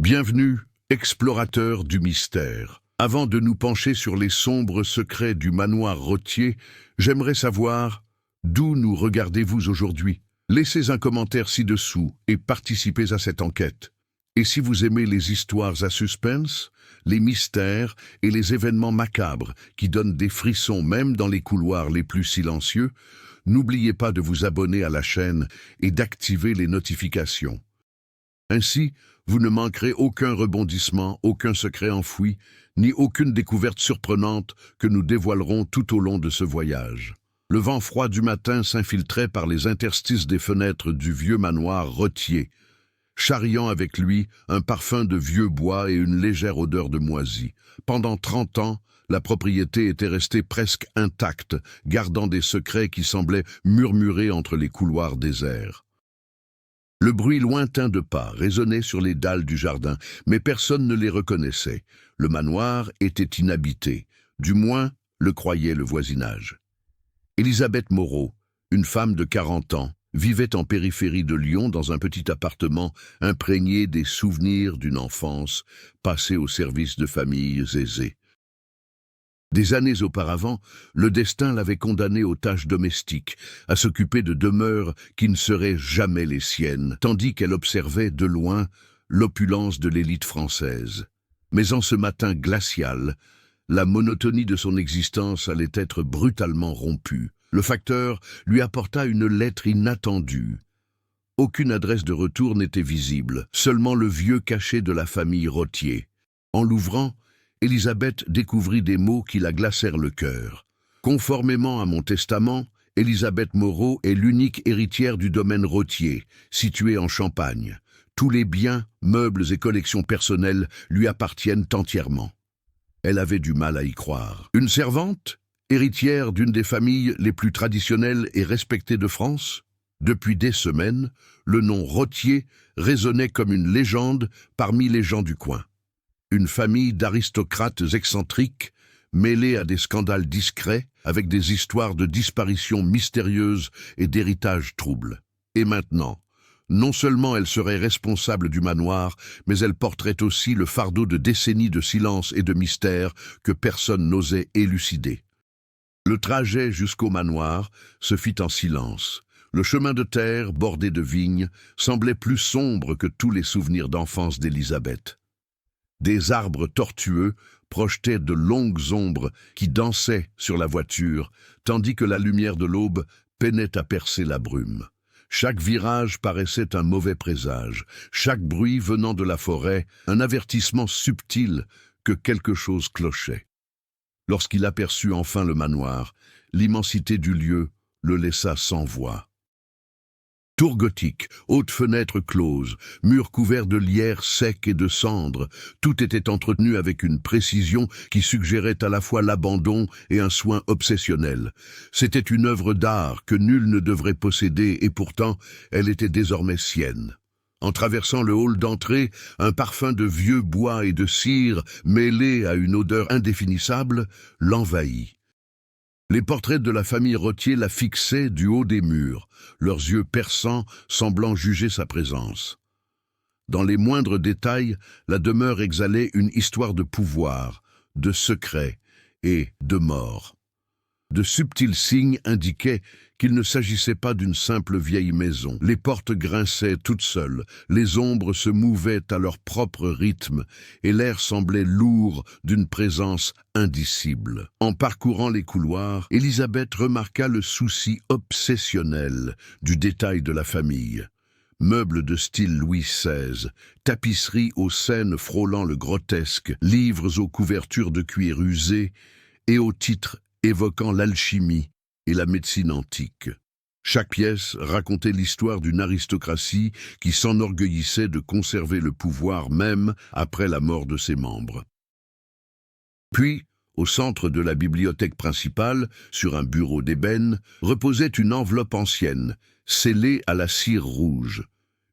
Bienvenue, explorateurs du mystère. Avant de nous pencher sur les sombres secrets du manoir Rottier, j'aimerais savoir d'où nous regardez-vous aujourd'hui. Laissez un commentaire ci-dessous et participez à cette enquête. Et si vous aimez les histoires à suspense, les mystères et les événements macabres qui donnent des frissons même dans les couloirs les plus silencieux, n'oubliez pas de vous abonner à la chaîne et d'activer les notifications. Ainsi, vous ne manquerez aucun rebondissement, aucun secret enfoui, ni aucune découverte surprenante que nous dévoilerons tout au long de ce voyage. Le vent froid du matin s'infiltrait par les interstices des fenêtres du vieux manoir Rottier, charriant avec lui un parfum de vieux bois et une légère odeur de moisi. Pendant 30 ans, la propriété était restée presque intacte, gardant des secrets qui semblaient murmurer entre les couloirs déserts. Le bruit lointain de pas résonnait sur les dalles du jardin, mais personne ne les reconnaissait. Le manoir était inhabité, du moins le croyait le voisinage. Élisabeth Moreau, une femme de 40 ans, vivait en périphérie de Lyon dans un petit appartement imprégné des souvenirs d'une enfance passée au service de familles aisées. Des années auparavant, le destin l'avait condamnée aux tâches domestiques, à s'occuper de demeures qui ne seraient jamais les siennes, tandis qu'elle observait de loin l'opulence de l'élite française. Mais en ce matin glacial, la monotonie de son existence allait être brutalement rompue. Le facteur lui apporta une lettre inattendue. Aucune adresse de retour n'était visible, seulement le vieux cachet de la famille Rottier. En l'ouvrant, Élisabeth découvrit des mots qui la glacèrent le cœur. Conformément à mon testament, Élisabeth Moreau est l'unique héritière du domaine Rottier, situé en Champagne. Tous les biens, meubles et collections personnelles lui appartiennent entièrement. Elle avait du mal à y croire. Une servante, héritière d'une des familles les plus traditionnelles et respectées de France? Depuis des semaines, le nom Rottier résonnait comme une légende parmi les gens du coin. Une famille d'aristocrates excentriques, mêlée à des scandales discrets, avec des histoires de disparitions mystérieuses et d'héritages troubles. Et maintenant, non seulement elle serait responsable du manoir, mais elle porterait aussi le fardeau de décennies de silence et de mystère que personne n'osait élucider. Le trajet jusqu'au manoir se fit en silence. Le chemin de terre, bordé de vignes, semblait plus sombre que tous les souvenirs d'enfance d'Élisabeth. Des arbres tortueux projetaient de longues ombres qui dansaient sur la voiture, tandis que la lumière de l'aube peinait à percer la brume. Chaque virage paraissait un mauvais présage, chaque bruit venant de la forêt, un avertissement subtil que quelque chose clochait. Lorsqu'il aperçut enfin le manoir, l'immensité du lieu le laissa sans voix. Tour gothique, hautes fenêtres closes, murs couverts de lierre sec et de cendres, tout était entretenu avec une précision qui suggérait à la fois l'abandon et un soin obsessionnel. C'était une œuvre d'art que nul ne devrait posséder et pourtant elle était désormais sienne. En traversant le hall d'entrée, un parfum de vieux bois et de cire, mêlé à une odeur indéfinissable, l'envahit. Les portraits de la famille Rottier la fixaient du haut des murs, leurs yeux perçants semblant juger sa présence. Dans les moindres détails, la demeure exhalait une histoire de pouvoir, de secret et de mort. De subtils signes indiquaient qu'il ne s'agissait pas d'une simple vieille maison. Les portes grinçaient toutes seules, les ombres se mouvaient à leur propre rythme et l'air semblait lourd d'une présence indicible. En parcourant les couloirs, Élisabeth remarqua le souci obsessionnel du détail de la famille. Meubles de style Louis XVI, tapisseries aux scènes frôlant le grotesque, livres aux couvertures de cuir usé et aux titres évoquant l'alchimie et la médecine antique. Chaque pièce racontait l'histoire d'une aristocratie qui s'enorgueillissait de conserver le pouvoir même après la mort de ses membres. Puis, au centre de la bibliothèque principale, sur un bureau d'ébène, reposait une enveloppe ancienne, scellée à la cire rouge.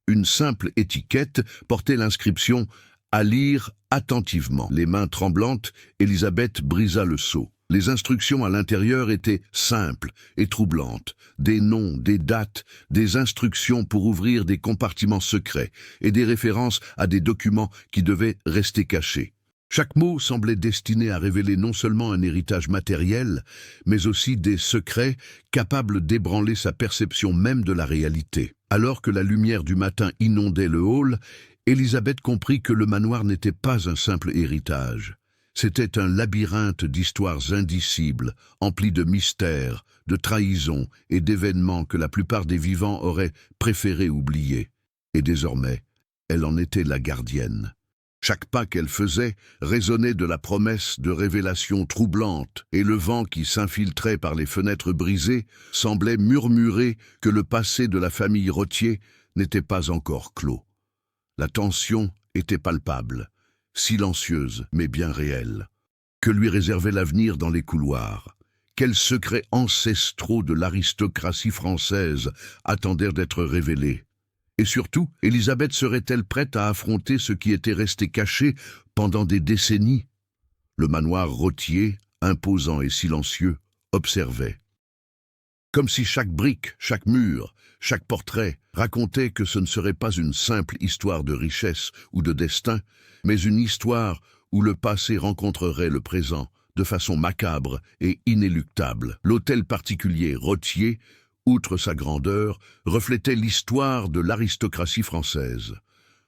Une simple étiquette portait l'inscription « À lire attentivement ». Les mains tremblantes, Élisabeth brisa le sceau. Les instructions à l'intérieur étaient simples et troublantes. Des noms, des dates, des instructions pour ouvrir des compartiments secrets et des références à des documents qui devaient rester cachés. Chaque mot semblait destiné à révéler non seulement un héritage matériel, mais aussi des secrets capables d'ébranler sa perception même de la réalité. Alors que la lumière du matin inondait le hall, Élisabeth comprit que le manoir n'était pas un simple héritage. C'était un labyrinthe d'histoires indicibles, empli de mystères, de trahisons et d'événements que la plupart des vivants auraient préféré oublier. Et désormais, elle en était la gardienne. Chaque pas qu'elle faisait résonnait de la promesse de révélations troublantes, et le vent qui s'infiltrait par les fenêtres brisées semblait murmurer que le passé de la famille Rottier n'était pas encore clos. La tension était palpable, silencieuse mais bien réelle. Que lui réservait l'avenir dans les couloirs? Quels secrets ancestraux de l'aristocratie française attendaient d'être révélés? Et surtout, Élisabeth serait-elle prête à affronter ce qui était resté caché pendant des décennies? Le manoir Rottier, imposant et silencieux, observait. Comme si chaque brique, chaque mur, chaque portrait racontait que ce ne serait pas une simple histoire de richesse ou de destin, mais une histoire où le passé rencontrerait le présent de façon macabre et inéluctable. L'hôtel particulier Rottier, outre sa grandeur, reflétait l'histoire de l'aristocratie française.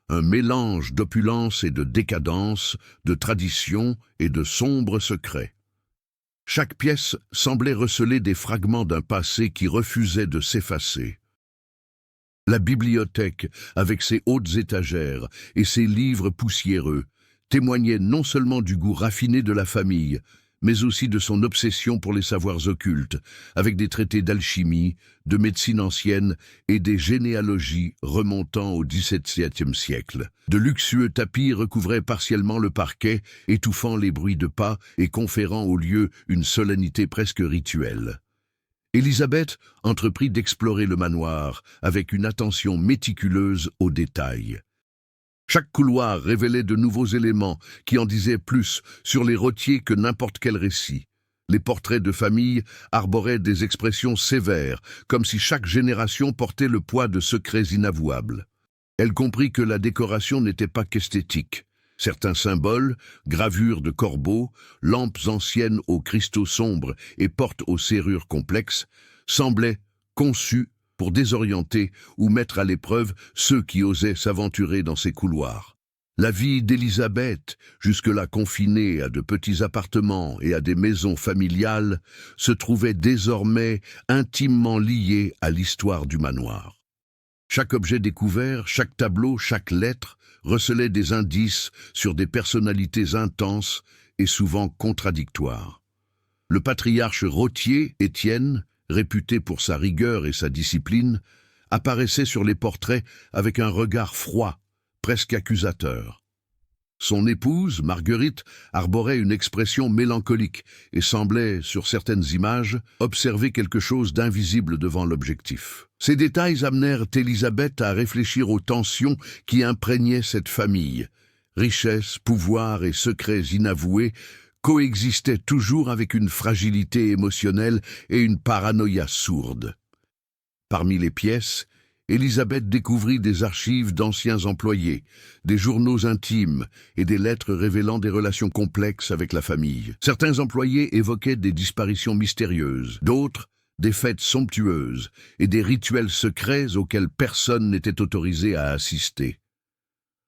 Un mélange d'opulence et de décadence, de tradition et de sombres secrets. Chaque pièce semblait receler des fragments d'un passé qui refusait de s'effacer. La bibliothèque, avec ses hautes étagères et ses livres poussiéreux, témoignait non seulement du goût raffiné de la famille, mais aussi de son obsession pour les savoirs occultes, avec des traités d'alchimie, de médecine ancienne et des généalogies remontant au XVIIe siècle. De luxueux tapis recouvraient partiellement le parquet, étouffant les bruits de pas et conférant au lieu une solennité presque rituelle. Élisabeth entreprit d'explorer le manoir avec une attention méticuleuse aux détails. Chaque couloir révélait de nouveaux éléments qui en disaient plus sur les Rottier que n'importe quel récit. Les portraits de famille arboraient des expressions sévères, comme si chaque génération portait le poids de secrets inavouables. Elle comprit que la décoration n'était pas qu'esthétique. Certains symboles, gravures de corbeaux, lampes anciennes aux cristaux sombres et portes aux serrures complexes, semblaient conçus pour désorienter ou mettre à l'épreuve ceux qui osaient s'aventurer dans ces couloirs. La vie d'Élisabeth, jusque-là confinée à de petits appartements et à des maisons familiales, se trouvait désormais intimement liée à l'histoire du manoir. Chaque objet découvert, chaque tableau, chaque lettre recelait des indices sur des personnalités intenses et souvent contradictoires. Le patriarche Rottier, Étienne, réputé pour sa rigueur et sa discipline, apparaissait sur les portraits avec un regard froid, presque accusateur. Son épouse, Marguerite, arborait une expression mélancolique et semblait, sur certaines images, observer quelque chose d'invisible devant l'objectif. Ces détails amenèrent Élisabeth à réfléchir aux tensions qui imprégnaient cette famille. Richesse, pouvoir et secrets inavoués coexistaient toujours avec une fragilité émotionnelle et une paranoïa sourde. Parmi les pièces, Élisabeth découvrit des archives d'anciens employés, des journaux intimes et des lettres révélant des relations complexes avec la famille. Certains employés évoquaient des disparitions mystérieuses, d'autres des fêtes somptueuses et des rituels secrets auxquels personne n'était autorisé à assister.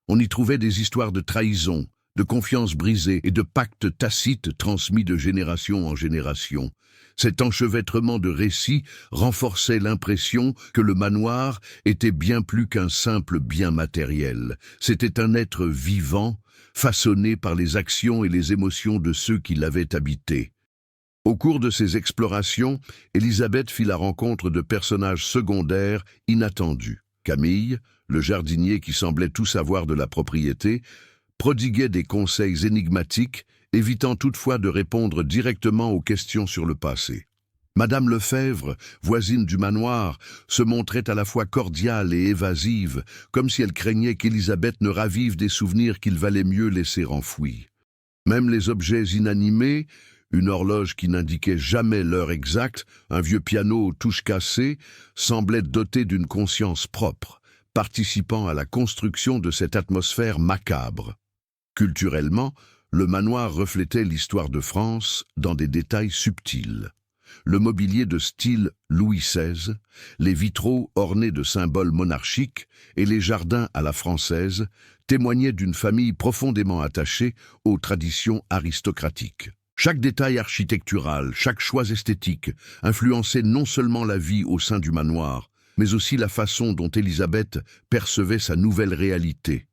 On y trouvait des histoires de trahison, de confiance brisée et de pactes tacites transmis de génération en génération. Cet enchevêtrement de récits renforçait l'impression que le manoir était bien plus qu'un simple bien matériel. C'était un être vivant, façonné par les actions et les émotions de ceux qui l'avaient habité. Au cours de ces explorations, Élisabeth fit la rencontre de personnages secondaires inattendus. Camille, le jardinier qui semblait tout savoir de la propriété, prodiguait des conseils énigmatiques, évitant toutefois de répondre directement aux questions sur le passé. Madame Lefebvre, voisine du manoir, se montrait à la fois cordiale et évasive, comme si elle craignait qu'Élisabeth ne ravive des souvenirs qu'il valait mieux laisser enfouis. Même les objets inanimés Une horloge qui n'indiquait jamais l'heure exacte, un vieux piano aux touches cassées, semblait doté d'une conscience propre, participant à la construction de cette atmosphère macabre. Culturellement, le manoir reflétait l'histoire de France dans des détails subtils. Le mobilier de style Louis XVI, les vitraux ornés de symboles monarchiques et les jardins à la française témoignaient d'une famille profondément attachée aux traditions aristocratiques. Chaque détail architectural, chaque choix esthétique influençait non seulement la vie au sein du manoir, mais aussi la façon dont Élisabeth percevait sa nouvelle réalité.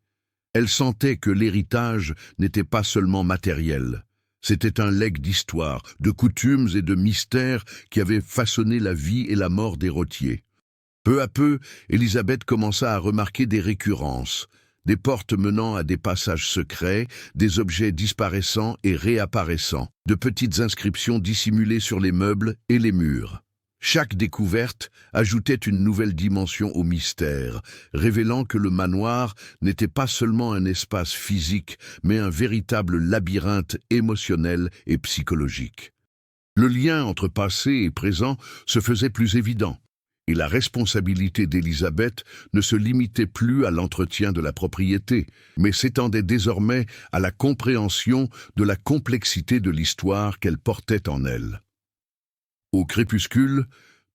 Elle sentait que l'héritage n'était pas seulement matériel. C'était un legs d'histoire, de coutumes et de mystères qui avaient façonné la vie et la mort des Rottiers. Peu à peu, Élisabeth commença à remarquer des récurrences, des portes menant à des passages secrets, des objets disparaissant et réapparaissant, de petites inscriptions dissimulées sur les meubles et les murs. Chaque découverte ajoutait une nouvelle dimension au mystère, révélant que le manoir n'était pas seulement un espace physique, mais un véritable labyrinthe émotionnel et psychologique. Le lien entre passé et présent se faisait plus évident, et la responsabilité d'Élisabeth ne se limitait plus à l'entretien de la propriété, mais s'étendait désormais à la compréhension de la complexité de l'histoire qu'elle portait en elle. Au crépuscule,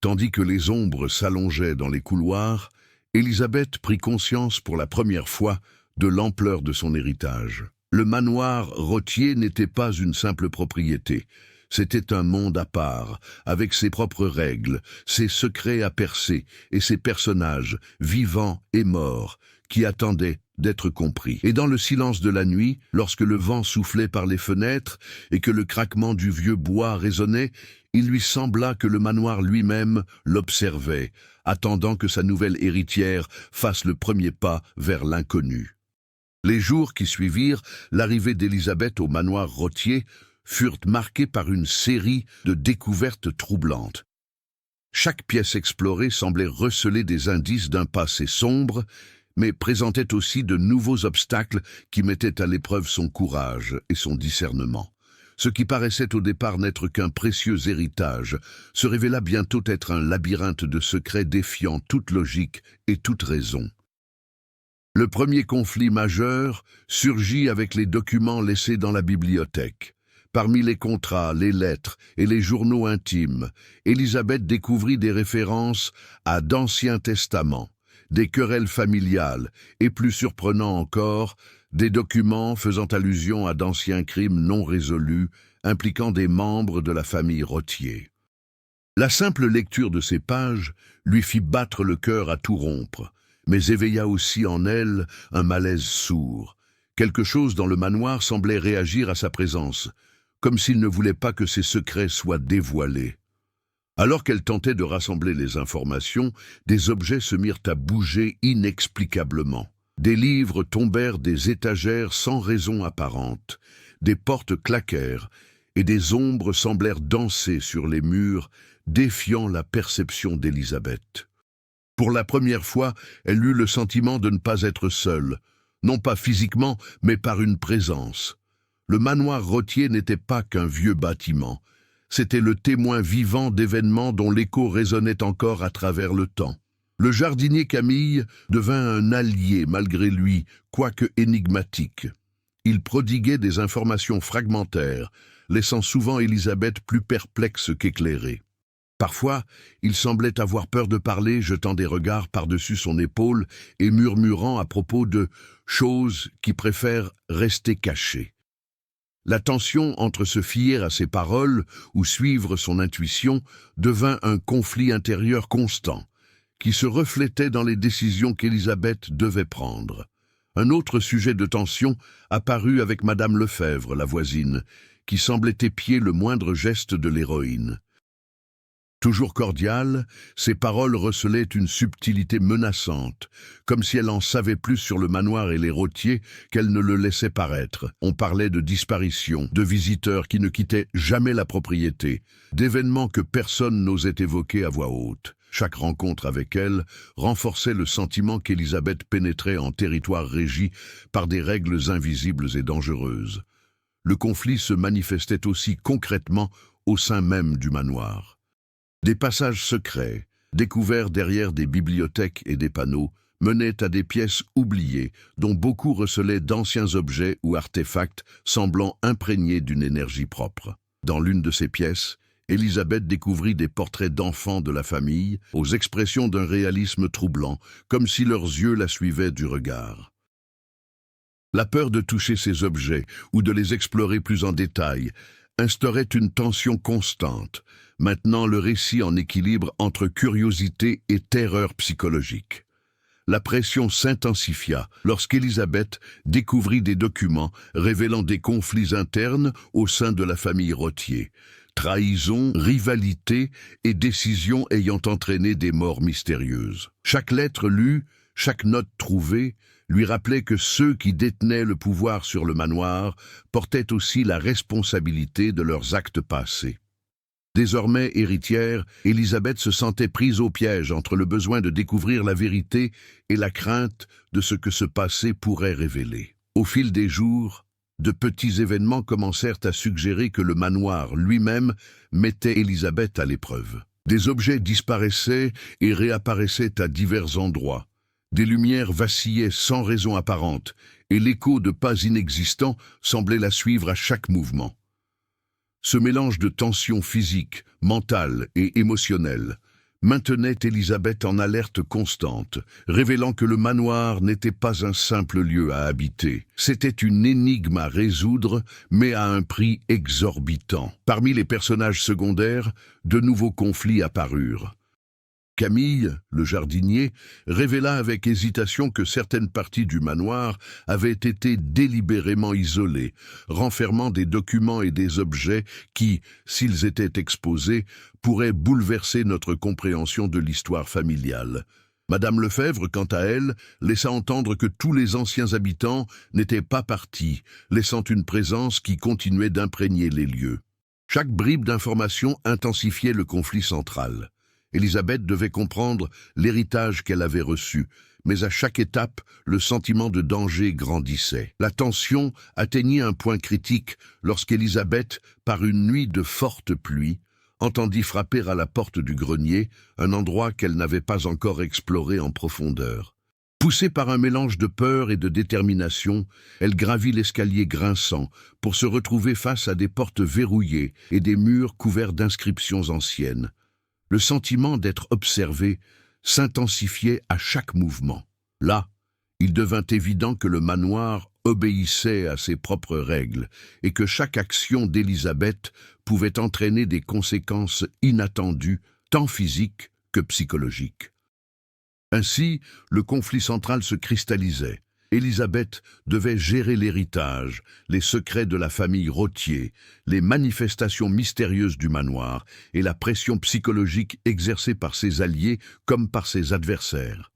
tandis que les ombres s'allongeaient dans les couloirs, Élisabeth prit conscience pour la première fois de l'ampleur de son héritage. Le manoir Rottier n'était pas une simple propriété. C'était un monde à part, avec ses propres règles, ses secrets à percer et ses personnages, vivants et morts, qui attendaient d'être compris. Et dans le silence de la nuit, lorsque le vent soufflait par les fenêtres et que le craquement du vieux bois résonnait, il lui sembla que le manoir lui-même l'observait, attendant que sa nouvelle héritière fasse le premier pas vers l'inconnu. Les jours qui suivirent l'arrivée d'Élisabeth au manoir Rottier furent marqués par une série de découvertes troublantes. Chaque pièce explorée semblait receler des indices d'un passé sombre, mais présentait aussi de nouveaux obstacles qui mettaient à l'épreuve son courage et son discernement. Ce qui paraissait au départ n'être qu'un précieux héritage se révéla bientôt être un labyrinthe de secrets défiant toute logique et toute raison. Le premier conflit majeur surgit avec les documents laissés dans la bibliothèque. Parmi les contrats, les lettres et les journaux intimes, Élisabeth découvrit des références à d'Anciens Testaments, des querelles familiales et, plus surprenant encore, des documents faisant allusion à d'anciens crimes non résolus impliquant des membres de la famille Rottier. La simple lecture de ces pages lui fit battre le cœur à tout rompre, mais éveilla aussi en elle un malaise sourd. Quelque chose dans le manoir semblait réagir à sa présence, comme s'il ne voulait pas que ses secrets soient dévoilés. Alors qu'elle tentait de rassembler les informations, des objets se mirent à bouger inexplicablement. Des livres tombèrent des étagères sans raison apparente, des portes claquèrent, et des ombres semblèrent danser sur les murs, défiant la perception d'Élisabeth. Pour la première fois, elle eut le sentiment de ne pas être seule, non pas physiquement, mais par une présence. Le manoir Rottier n'était pas qu'un vieux bâtiment. C'était le témoin vivant d'événements dont l'écho résonnait encore à travers le temps. Le jardinier Camille devint un allié malgré lui, quoique énigmatique. Il prodiguait des informations fragmentaires, laissant souvent Élisabeth plus perplexe qu'éclairée. Parfois, il semblait avoir peur de parler, jetant des regards par-dessus son épaule et murmurant à propos de choses qui préfèrent rester cachées. La tension entre se fier à ses paroles ou suivre son intuition devint un conflit intérieur constant, qui se reflétait dans les décisions qu'Élisabeth devait prendre. Un autre sujet de tension apparut avec Madame Lefebvre, la voisine, qui semblait épier le moindre geste de l'héroïne. Toujours cordiale, ses paroles recelaient une subtilité menaçante, comme si elle en savait plus sur le manoir et les Rottiers qu'elle ne le laissait paraître. On parlait de disparitions, de visiteurs qui ne quittaient jamais la propriété, d'événements que personne n'osait évoquer à voix haute. Chaque rencontre avec elle renforçait le sentiment qu'Élisabeth pénétrait en territoire régi par des règles invisibles et dangereuses. le conflit se manifestait aussi concrètement au sein même du manoir. Des passages secrets, découverts derrière des bibliothèques et des panneaux, menaient à des pièces oubliées, dont beaucoup recelaient d'anciens objets ou artefacts semblant imprégnés d'une énergie propre. Dans l'une de ces pièces, Élisabeth découvrit des portraits d'enfants de la famille, aux expressions d'un réalisme troublant, comme si leurs yeux la suivaient du regard. La peur de toucher ces objets ou de les explorer plus en détail instaurait une tension constante, maintenant le récit en équilibre entre curiosité et terreur psychologique. La pression s'intensifia lorsqu'Élisabeth découvrit des documents révélant des conflits internes au sein de la famille Rottier, trahison, rivalité et décisions ayant entraîné des morts mystérieuses. Chaque lettre lue, chaque note trouvée, lui rappelait que ceux qui détenaient le pouvoir sur le manoir portaient aussi la responsabilité de leurs actes passés. Désormais héritière, Élisabeth se sentait prise au piège entre le besoin de découvrir la vérité et la crainte de ce que ce passé pourrait révéler. Au fil des jours, de petits événements commencèrent à suggérer que le manoir lui-même mettait Élisabeth à l'épreuve. Des objets disparaissaient et réapparaissaient à divers endroits. Des lumières vacillaient sans raison apparente, et l'écho de pas inexistants semblait la suivre à chaque mouvement. Ce mélange de tensions physiques, mentales et émotionnelles maintenait Élisabeth en alerte constante, révélant que le manoir n'était pas un simple lieu à habiter. C'était une énigme à résoudre, mais à un prix exorbitant. Parmi les personnages secondaires, de nouveaux conflits apparurent. Camille, le jardinier, révéla avec hésitation que certaines parties du manoir avaient été délibérément isolées, renfermant des documents et des objets qui, s'ils étaient exposés, pourraient bouleverser notre compréhension de l'histoire familiale. Madame Lefebvre, quant à elle, laissa entendre que tous les anciens habitants n'étaient pas partis, laissant une présence qui continuait d'imprégner les lieux. Chaque bribe d'information intensifiait le conflit central. Élisabeth devait comprendre l'héritage qu'elle avait reçu, mais à chaque étape, le sentiment de danger grandissait. La tension atteignit un point critique lorsqu'Élisabeth, par une nuit de forte pluie, entendit frapper à la porte du grenier, un endroit qu'elle n'avait pas encore exploré en profondeur. Poussée par un mélange de peur et de détermination, elle gravit l'escalier grinçant pour se retrouver face à des portes verrouillées et des murs couverts d'inscriptions anciennes. Le sentiment d'être observé s'intensifiait à chaque mouvement. Là, il devint évident que le manoir obéissait à ses propres règles et que chaque action d'Élisabeth pouvait entraîner des conséquences inattendues, tant physiques que psychologiques. Ainsi, le conflit central se cristallisait. Élisabeth devait gérer l'héritage, les secrets de la famille Rottier, les manifestations mystérieuses du manoir et la pression psychologique exercée par ses alliés comme par ses adversaires.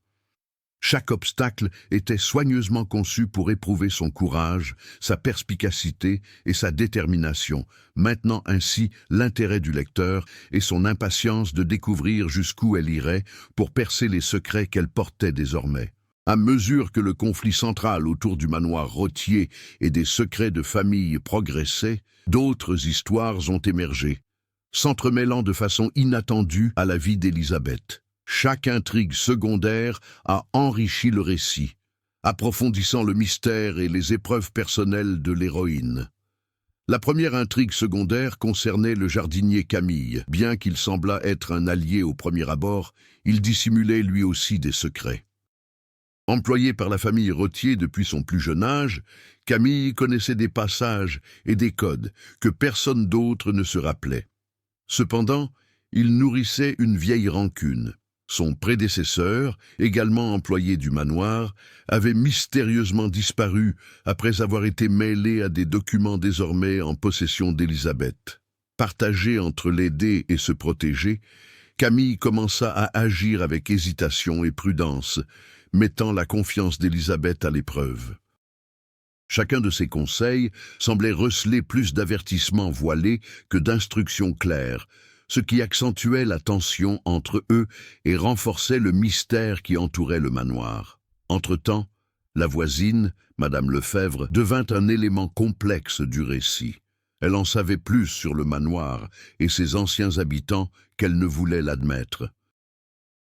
Chaque obstacle était soigneusement conçu pour éprouver son courage, sa perspicacité et sa détermination, maintenant ainsi l'intérêt du lecteur et son impatience de découvrir jusqu'où elle irait pour percer les secrets qu'elle portait désormais. À mesure que le conflit central autour du manoir Rottier et des secrets de famille progressait, d'autres histoires ont émergé, s'entremêlant de façon inattendue à la vie d'Élisabeth. Chaque intrigue secondaire a enrichi le récit, approfondissant le mystère et les épreuves personnelles de l'héroïne. La première intrigue secondaire concernait le jardinier Camille. Bien qu'il semblât être un allié au premier abord, il dissimulait lui aussi des secrets. Employé par la famille Rottier depuis son plus jeune âge, Camille connaissait des passages et des codes que personne d'autre ne se rappelait. Cependant, il nourrissait une vieille rancune. Son prédécesseur, également employé du manoir, avait mystérieusement disparu après avoir été mêlé à des documents désormais en possession d'Élisabeth. Partagé entre l'aider et se protéger, Camille commença à agir avec hésitation et prudence, mettant la confiance d'Élisabeth à l'épreuve. Chacun de ses conseils semblait receler plus d'avertissements voilés que d'instructions claires, ce qui accentuait la tension entre eux et renforçait le mystère qui entourait le manoir. Entre-temps, la voisine, Madame Lefebvre devint un élément complexe du récit. Elle en savait plus sur le manoir et ses anciens habitants qu'elle ne voulait l'admettre.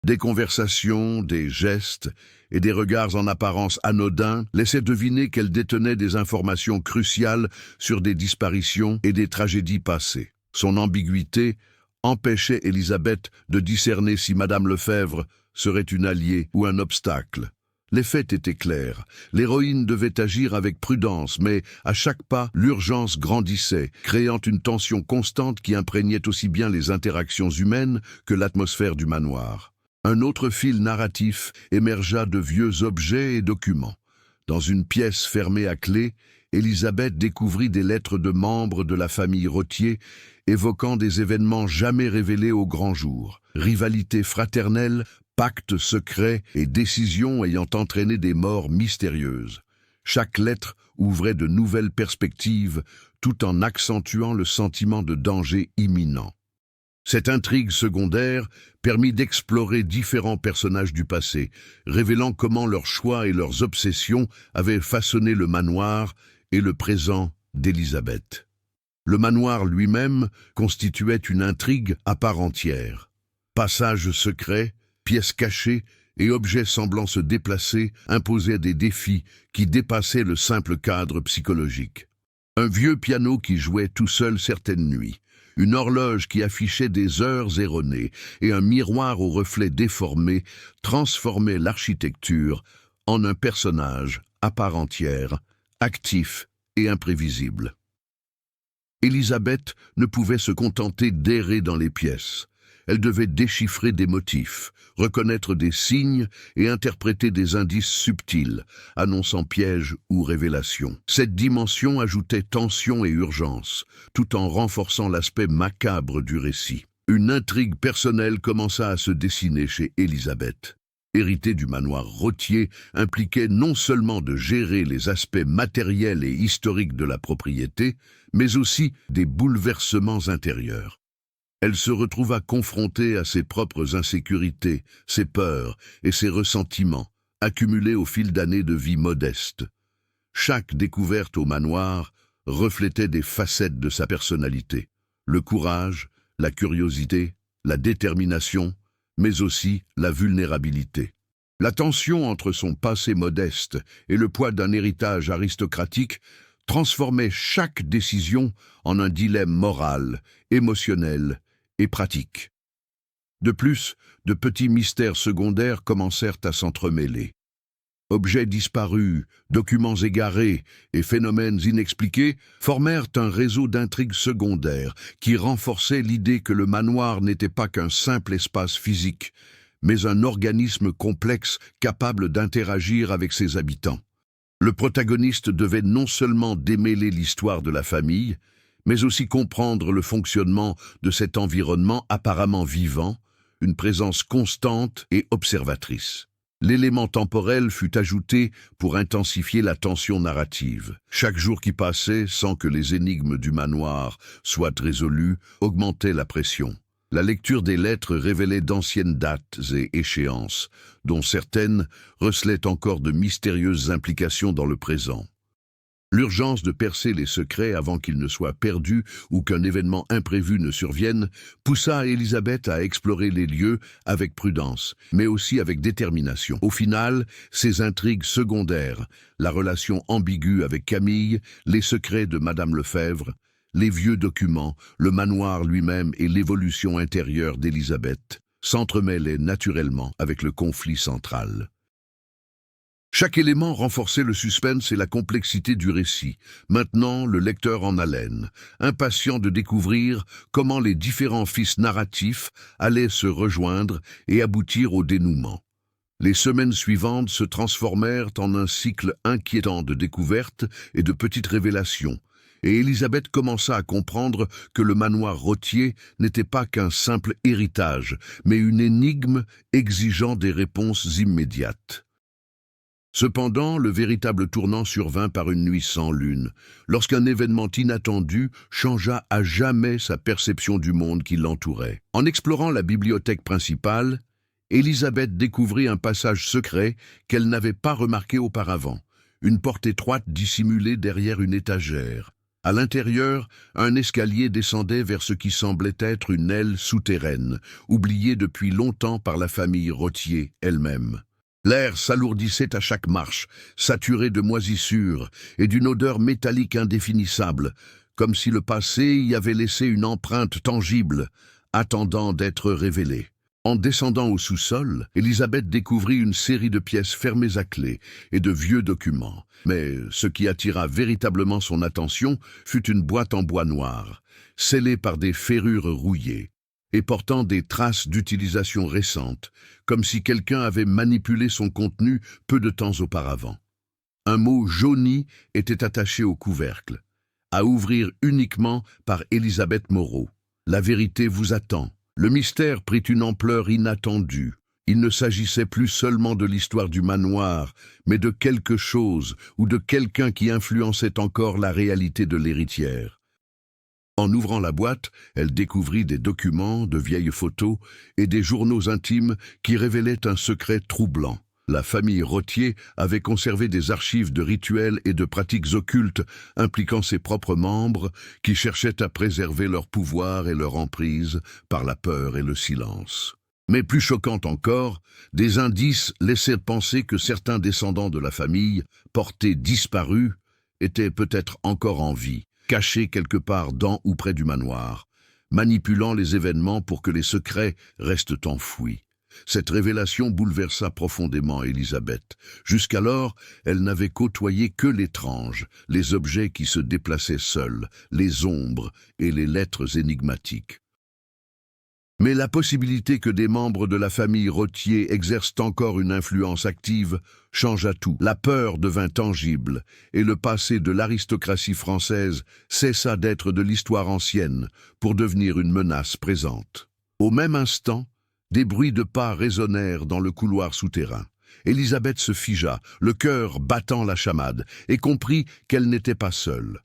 Des conversations, des gestes et des regards en apparence anodins laissaient deviner qu'elle détenait des informations cruciales sur des disparitions et des tragédies passées. Son ambiguïté empêchait Élisabeth de discerner si Madame Lefebvre serait une alliée ou un obstacle. Les faits étaient clairs. L'héroïne devait agir avec prudence, mais à chaque pas, l'urgence grandissait, créant une tension constante qui imprégnait aussi bien les interactions humaines que l'atmosphère du manoir. Un autre fil narratif émergea de vieux objets et documents. Dans une pièce fermée à clé, Élisabeth découvrit des lettres de membres de la famille Rottier évoquant des événements jamais révélés au grand jour. Rivalité fraternelle, pactes secrets et décisions ayant entraîné des morts mystérieuses. Chaque lettre ouvrait de nouvelles perspectives tout en accentuant le sentiment de danger imminent. Cette intrigue secondaire permit d'explorer différents personnages du passé, révélant comment leurs choix et leurs obsessions avaient façonné le manoir et le présent d'Élisabeth. Le manoir lui-même constituait une intrigue à part entière. Passages secrets, pièces cachées et objets semblant se déplacer imposaient des défis qui dépassaient le simple cadre psychologique. Un vieux piano qui jouait tout seul certaines nuits, une horloge qui affichait des heures erronées et un miroir aux reflets déformés transformaient l'architecture en un personnage à part entière, actif et imprévisible. Élisabeth ne pouvait se contenter d'errer dans les pièces. Elle devait déchiffrer des motifs, reconnaître des signes et interpréter des indices subtils, annonçant pièges ou révélations. Cette dimension ajoutait tension et urgence, tout en renforçant l'aspect macabre du récit. Une intrigue personnelle commença à se dessiner chez Élisabeth. Hériter du manoir Rottier impliquait non seulement de gérer les aspects matériels et historiques de la propriété, mais aussi des bouleversements intérieurs. Elle se retrouva confrontée à ses propres insécurités, ses peurs et ses ressentiments, accumulés au fil d'années de vie modeste. Chaque découverte au manoir reflétait des facettes de sa personnalité, le courage, la curiosité, la détermination, mais aussi la vulnérabilité. La tension entre son passé modeste et le poids d'un héritage aristocratique transformait chaque décision en un dilemme moral, émotionnel et pratique. De plus, de petits mystères secondaires commencèrent à s'entremêler. Objets disparus, documents égarés et phénomènes inexpliqués formèrent un réseau d'intrigues secondaires qui renforçait l'idée que le manoir n'était pas qu'un simple espace physique, mais un organisme complexe capable d'interagir avec ses habitants. Le protagoniste devait non seulement démêler l'histoire de la famille, mais aussi comprendre le fonctionnement de cet environnement apparemment vivant, une présence constante et observatrice. L'élément temporel fut ajouté pour intensifier la tension narrative. Chaque jour qui passait, sans que les énigmes du manoir soient résolues, augmentait la pression. La lecture des lettres révélait d'anciennes dates et échéances, dont certaines recelaient encore de mystérieuses implications dans le présent. L'urgence de percer les secrets avant qu'ils ne soient perdus ou qu'un événement imprévu ne survienne poussa Élisabeth à explorer les lieux avec prudence, mais aussi avec détermination. Au final, ces intrigues secondaires, la relation ambiguë avec Camille, les secrets de Madame Lefebvre, les vieux documents, le manoir lui-même et l'évolution intérieure d'Élisabeth s'entremêlaient naturellement avec le conflit central. Chaque élément renforçait le suspense et la complexité du récit. Maintenant, le lecteur en haleine, impatient de découvrir comment les différents fils narratifs allaient se rejoindre et aboutir au dénouement. Les semaines suivantes se transformèrent en un cycle inquiétant de découvertes et de petites révélations, et Élisabeth commença à comprendre que le manoir Rottier n'était pas qu'un simple héritage, mais une énigme exigeant des réponses immédiates. Cependant, le véritable tournant survint par une nuit sans lune, lorsqu'un événement inattendu changea à jamais sa perception du monde qui l'entourait. En explorant la bibliothèque principale, Élisabeth découvrit un passage secret qu'elle n'avait pas remarqué auparavant, une porte étroite dissimulée derrière une étagère. À l'intérieur, un escalier descendait vers ce qui semblait être une aile souterraine, oubliée depuis longtemps par la famille Rottier elle-même. L'air s'alourdissait à chaque marche, saturé de moisissures et d'une odeur métallique indéfinissable, comme si le passé y avait laissé une empreinte tangible, attendant d'être révélée. En descendant au sous-sol, Elisabeth découvrit une série de pièces fermées à clé et de vieux documents. Mais ce qui attira véritablement son attention fut une boîte en bois noir, scellée par des ferrures rouillées, et portant des traces d'utilisation récentes, comme si quelqu'un avait manipulé son contenu peu de temps auparavant. Un mot jauni était attaché au couvercle, à ouvrir uniquement par Elisabeth Moreau. La vérité vous attend. Le mystère prit une ampleur inattendue. Il ne s'agissait plus seulement de l'histoire du manoir, mais de quelque chose ou de quelqu'un qui influençait encore la réalité de l'héritière. En ouvrant la boîte, elle découvrit des documents, de vieilles photos et des journaux intimes qui révélaient un secret troublant. La famille Rottier avait conservé des archives de rituels et de pratiques occultes impliquant ses propres membres qui cherchaient à préserver leur pouvoir et leur emprise par la peur et le silence. Mais plus choquant encore, des indices laissaient penser que certains descendants de la famille, portés disparus, étaient peut-être encore en vie, cachés quelque part dans ou près du manoir, manipulant les événements pour que les secrets restent enfouis. Cette révélation bouleversa profondément Elisabeth. Jusqu'alors, elle n'avait côtoyé que l'étrange, les objets qui se déplaçaient seuls, les ombres et les lettres énigmatiques. Mais la possibilité que des membres de la famille Rottier exercent encore une influence active changea tout. La peur devint tangible, et le passé de l'aristocratie française cessa d'être de l'histoire ancienne pour devenir une menace présente. Au même instant, des bruits de pas résonnèrent dans le couloir souterrain. Elisabeth se figea, le cœur battant la chamade, et comprit qu'elle n'était pas seule.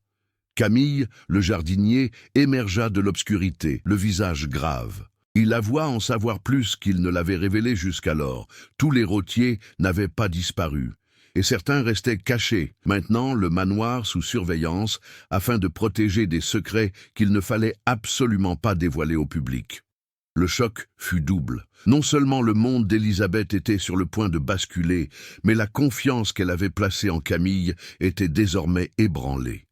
Camille, le jardinier, émergea de l'obscurité, le visage grave. Il avoua en savoir plus qu'il ne l'avait révélé jusqu'alors. Tous les Rottier n'avaient pas disparu, et certains restaient cachés, maintenant le manoir sous surveillance, afin de protéger des secrets qu'il ne fallait absolument pas dévoiler au public. Le choc fut double. Non seulement le monde d'Elisabeth était sur le point de basculer, mais la confiance qu'elle avait placée en Camille était désormais ébranlée.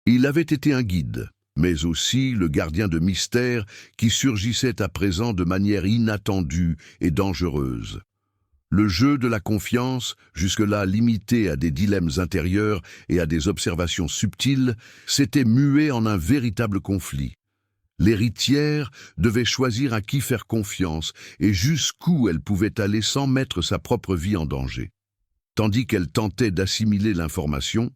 Il avait été un guide, mais aussi le gardien de mystère qui surgissait à présent de manière inattendue et dangereuse. Le jeu de la confiance, jusque-là limité à des dilemmes intérieurs et à des observations subtiles, s'était mué en un véritable conflit. L'héritière devait choisir à qui faire confiance et jusqu'où elle pouvait aller sans mettre sa propre vie en danger. Tandis qu'elle tentait d'assimiler l'information,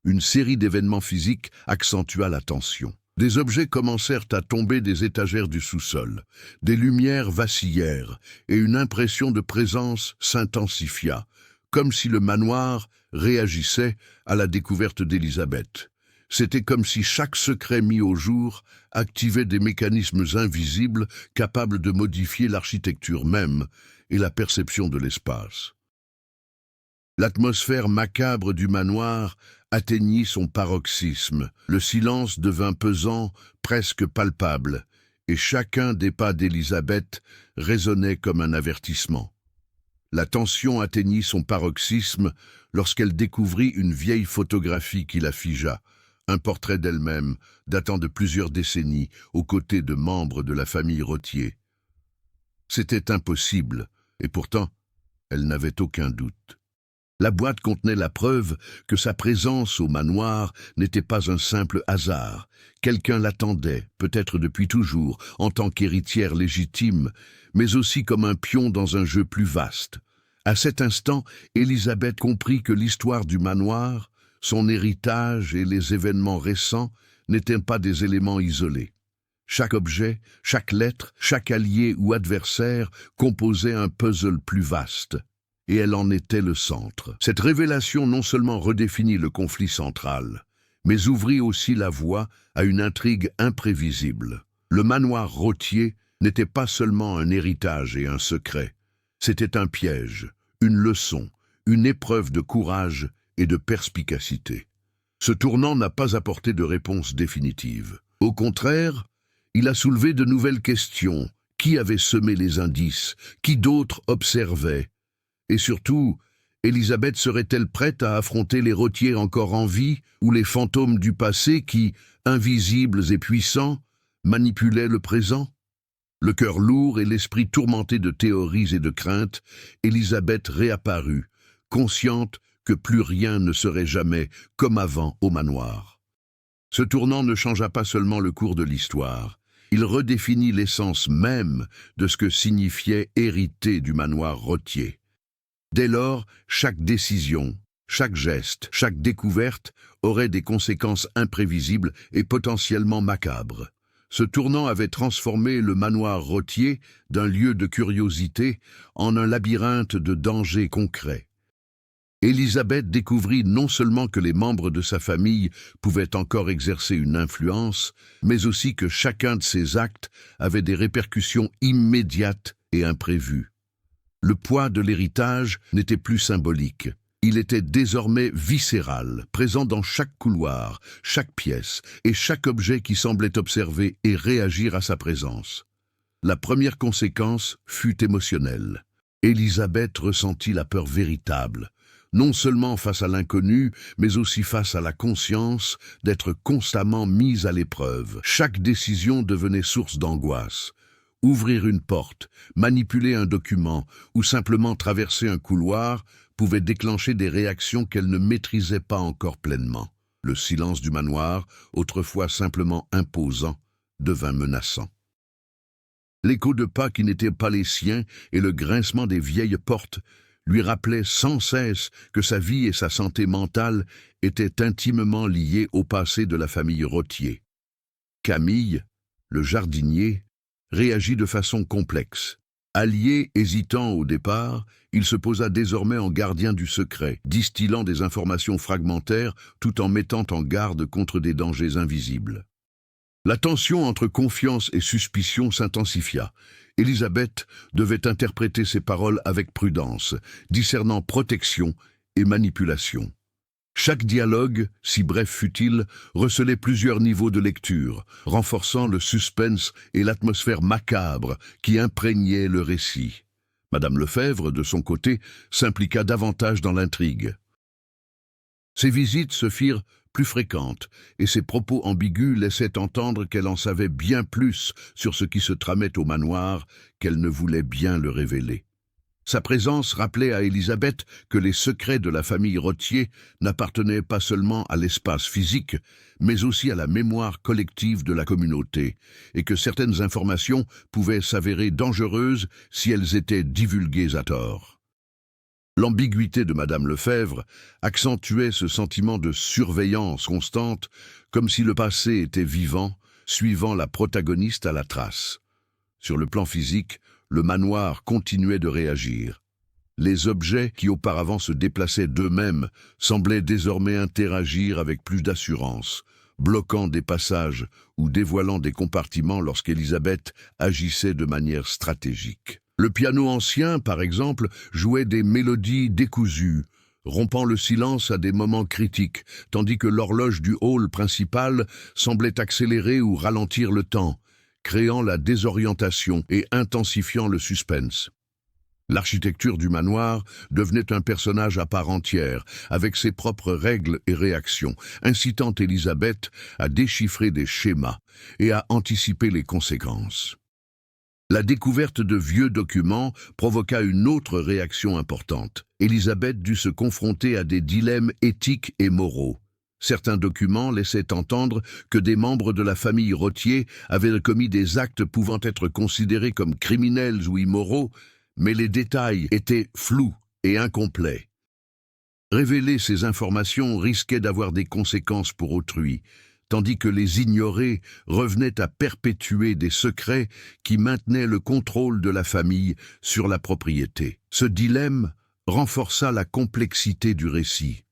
une série d'événements physiques accentua la tension. Des objets commencèrent à tomber des étagères du sous-sol, des lumières vacillèrent et une impression de présence s'intensifia, comme si le manoir réagissait à la découverte d'Elisabeth. C'était comme si chaque secret mis au jour activait des mécanismes invisibles capables de modifier l'architecture même et la perception de l'espace. L'atmosphère macabre du manoir atteignit son paroxysme. Le silence devint pesant, presque palpable, et chacun des pas d'Elisabeth résonnait comme un avertissement. La tension atteignit son paroxysme lorsqu'elle découvrit une vieille photographie qui la figea, un portrait d'elle-même datant de plusieurs décennies aux côtés de membres de la famille Rottier. C'était impossible, et pourtant, elle n'avait aucun doute. La boîte contenait la preuve que sa présence au manoir n'était pas un simple hasard. Quelqu'un l'attendait, peut-être depuis toujours, en tant qu'héritière légitime, mais aussi comme un pion dans un jeu plus vaste. À cet instant, Elisabeth comprit que l'histoire du manoir, son héritage et les événements récents n'étaient pas des éléments isolés. Chaque objet, chaque lettre, chaque allié ou adversaire composait un puzzle plus vaste. Et elle en était le centre. Cette révélation non seulement redéfinit le conflit central, mais ouvrit aussi la voie à une intrigue imprévisible. Le manoir Rottier n'était pas seulement un héritage et un secret, c'était un piège, une leçon, une épreuve de courage et de perspicacité. Ce tournant n'a pas apporté de réponse définitive. Au contraire, il a soulevé de nouvelles questions. Qui avait semé les indices? Qui d'autres observait? Et surtout, Élisabeth serait-elle prête à affronter les rôtiers encore en vie ou les fantômes du passé qui, invisibles et puissants, manipulaient le présent? Le cœur lourd et l'esprit tourmenté de théories et de craintes, Élisabeth réapparut, consciente que plus rien ne serait jamais comme avant au manoir. Ce tournant ne changea pas seulement le cours de l'histoire, il redéfinit l'essence même de ce que signifiait hériter du manoir Rothier. Dès lors, chaque décision, chaque geste, chaque découverte aurait des conséquences imprévisibles et potentiellement macabres. Ce tournant avait transformé le manoir Rothier d'un lieu de curiosité en un labyrinthe de dangers concrets. Élisabeth découvrit non seulement que les membres de sa famille pouvaient encore exercer une influence, mais aussi que chacun de ses actes avait des répercussions immédiates et imprévues. Le poids de l'héritage n'était plus symbolique. Il était désormais viscéral, présent dans chaque couloir, chaque pièce et chaque objet qui semblait observer et réagir à sa présence. La première conséquence fut émotionnelle. Élisabeth ressentit la peur véritable, non seulement face à l'inconnu, mais aussi face à la conscience d'être constamment mise à l'épreuve. Chaque décision devenait source d'angoisse. Ouvrir une porte, manipuler un document ou simplement traverser un couloir pouvait déclencher des réactions qu'elle ne maîtrisait pas encore pleinement. Le silence du manoir, autrefois simplement imposant, devint menaçant. L'écho de pas qui n'étaient pas les siens et le grincement des vieilles portes lui rappelaient sans cesse que sa vie et sa santé mentale étaient intimement liées au passé de la famille Rothier. Camille, le jardinier, réagit de façon complexe. Allié, hésitant au départ, il se posa désormais en gardien du secret, distillant des informations fragmentaires tout en mettant en garde contre des dangers invisibles. La tension entre confiance et suspicion s'intensifia. Élisabeth devait interpréter ses paroles avec prudence, discernant protection et manipulation. Chaque dialogue, si bref fut-il, recelait plusieurs niveaux de lecture, renforçant le suspense et l'atmosphère macabre qui imprégnaient le récit. Madame Lefebvre, de son côté, s'impliqua davantage dans l'intrigue. Ses visites se firent plus fréquentes, et ses propos ambigus laissaient entendre qu'elle en savait bien plus sur ce qui se tramait au manoir qu'elle ne voulait bien le révéler. Sa présence rappelait à Élisabeth que les secrets de la famille Rothier n'appartenaient pas seulement à l'espace physique, mais aussi à la mémoire collective de la communauté, et que certaines informations pouvaient s'avérer dangereuses si elles étaient divulguées à tort. L'ambiguïté de Madame Lefebvre accentuait ce sentiment de surveillance constante, comme si le passé était vivant, suivant la protagoniste à la trace. Sur le plan physique, le manoir continuait de réagir. Les objets qui auparavant se déplaçaient d'eux-mêmes semblaient désormais interagir avec plus d'assurance, bloquant des passages ou dévoilant des compartiments lorsqu'Élisabeth agissait de manière stratégique. Le piano ancien, par exemple, jouait des mélodies décousues, rompant le silence à des moments critiques, tandis que l'horloge du hall principal semblait accélérer ou ralentir le temps, créant la désorientation et intensifiant le suspense. L'architecture du manoir devenait un personnage à part entière, avec ses propres règles et réactions, incitant Élisabeth à déchiffrer des schémas et à anticiper les conséquences. La découverte de vieux documents provoqua une autre réaction importante. Élisabeth dut se confronter à des dilemmes éthiques et moraux. Certains documents laissaient entendre que des membres de la famille Rothier avaient commis des actes pouvant être considérés comme criminels ou immoraux, mais les détails étaient flous et incomplets. Révéler ces informations risquait d'avoir des conséquences pour autrui, tandis que les ignorer revenait à perpétuer des secrets qui maintenaient le contrôle de la famille sur la propriété. Ce dilemme renforça la complexité du récit.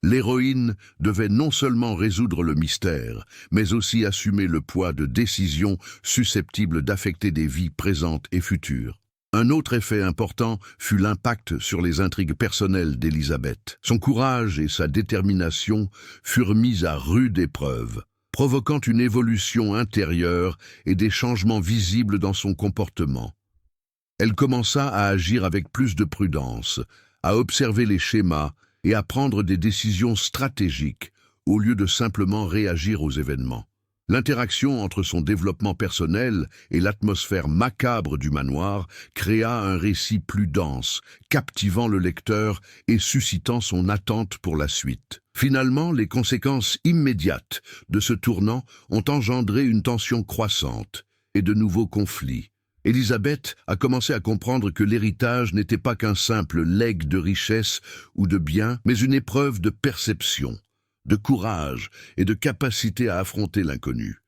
L'héroïne devait non seulement résoudre le mystère, mais aussi assumer le poids de décisions susceptibles d'affecter des vies présentes et futures. Un autre effet important fut l'impact sur les intrigues personnelles d'Élisabeth. Son courage et sa détermination furent mis à rude épreuve, provoquant une évolution intérieure et des changements visibles dans son comportement. Elle commença à agir avec plus de prudence, à observer les schémas et à prendre des décisions stratégiques au lieu de simplement réagir aux événements. L'interaction entre son développement personnel et l'atmosphère macabre du manoir créa un récit plus dense, captivant le lecteur et suscitant son attente pour la suite. Finalement, les conséquences immédiates de ce tournant ont engendré une tension croissante et de nouveaux conflits. Élisabeth a commencé à comprendre que l'héritage n'était pas qu'un simple legs de richesse ou de biens, mais une épreuve de perception, de courage et de capacité à affronter l'inconnu.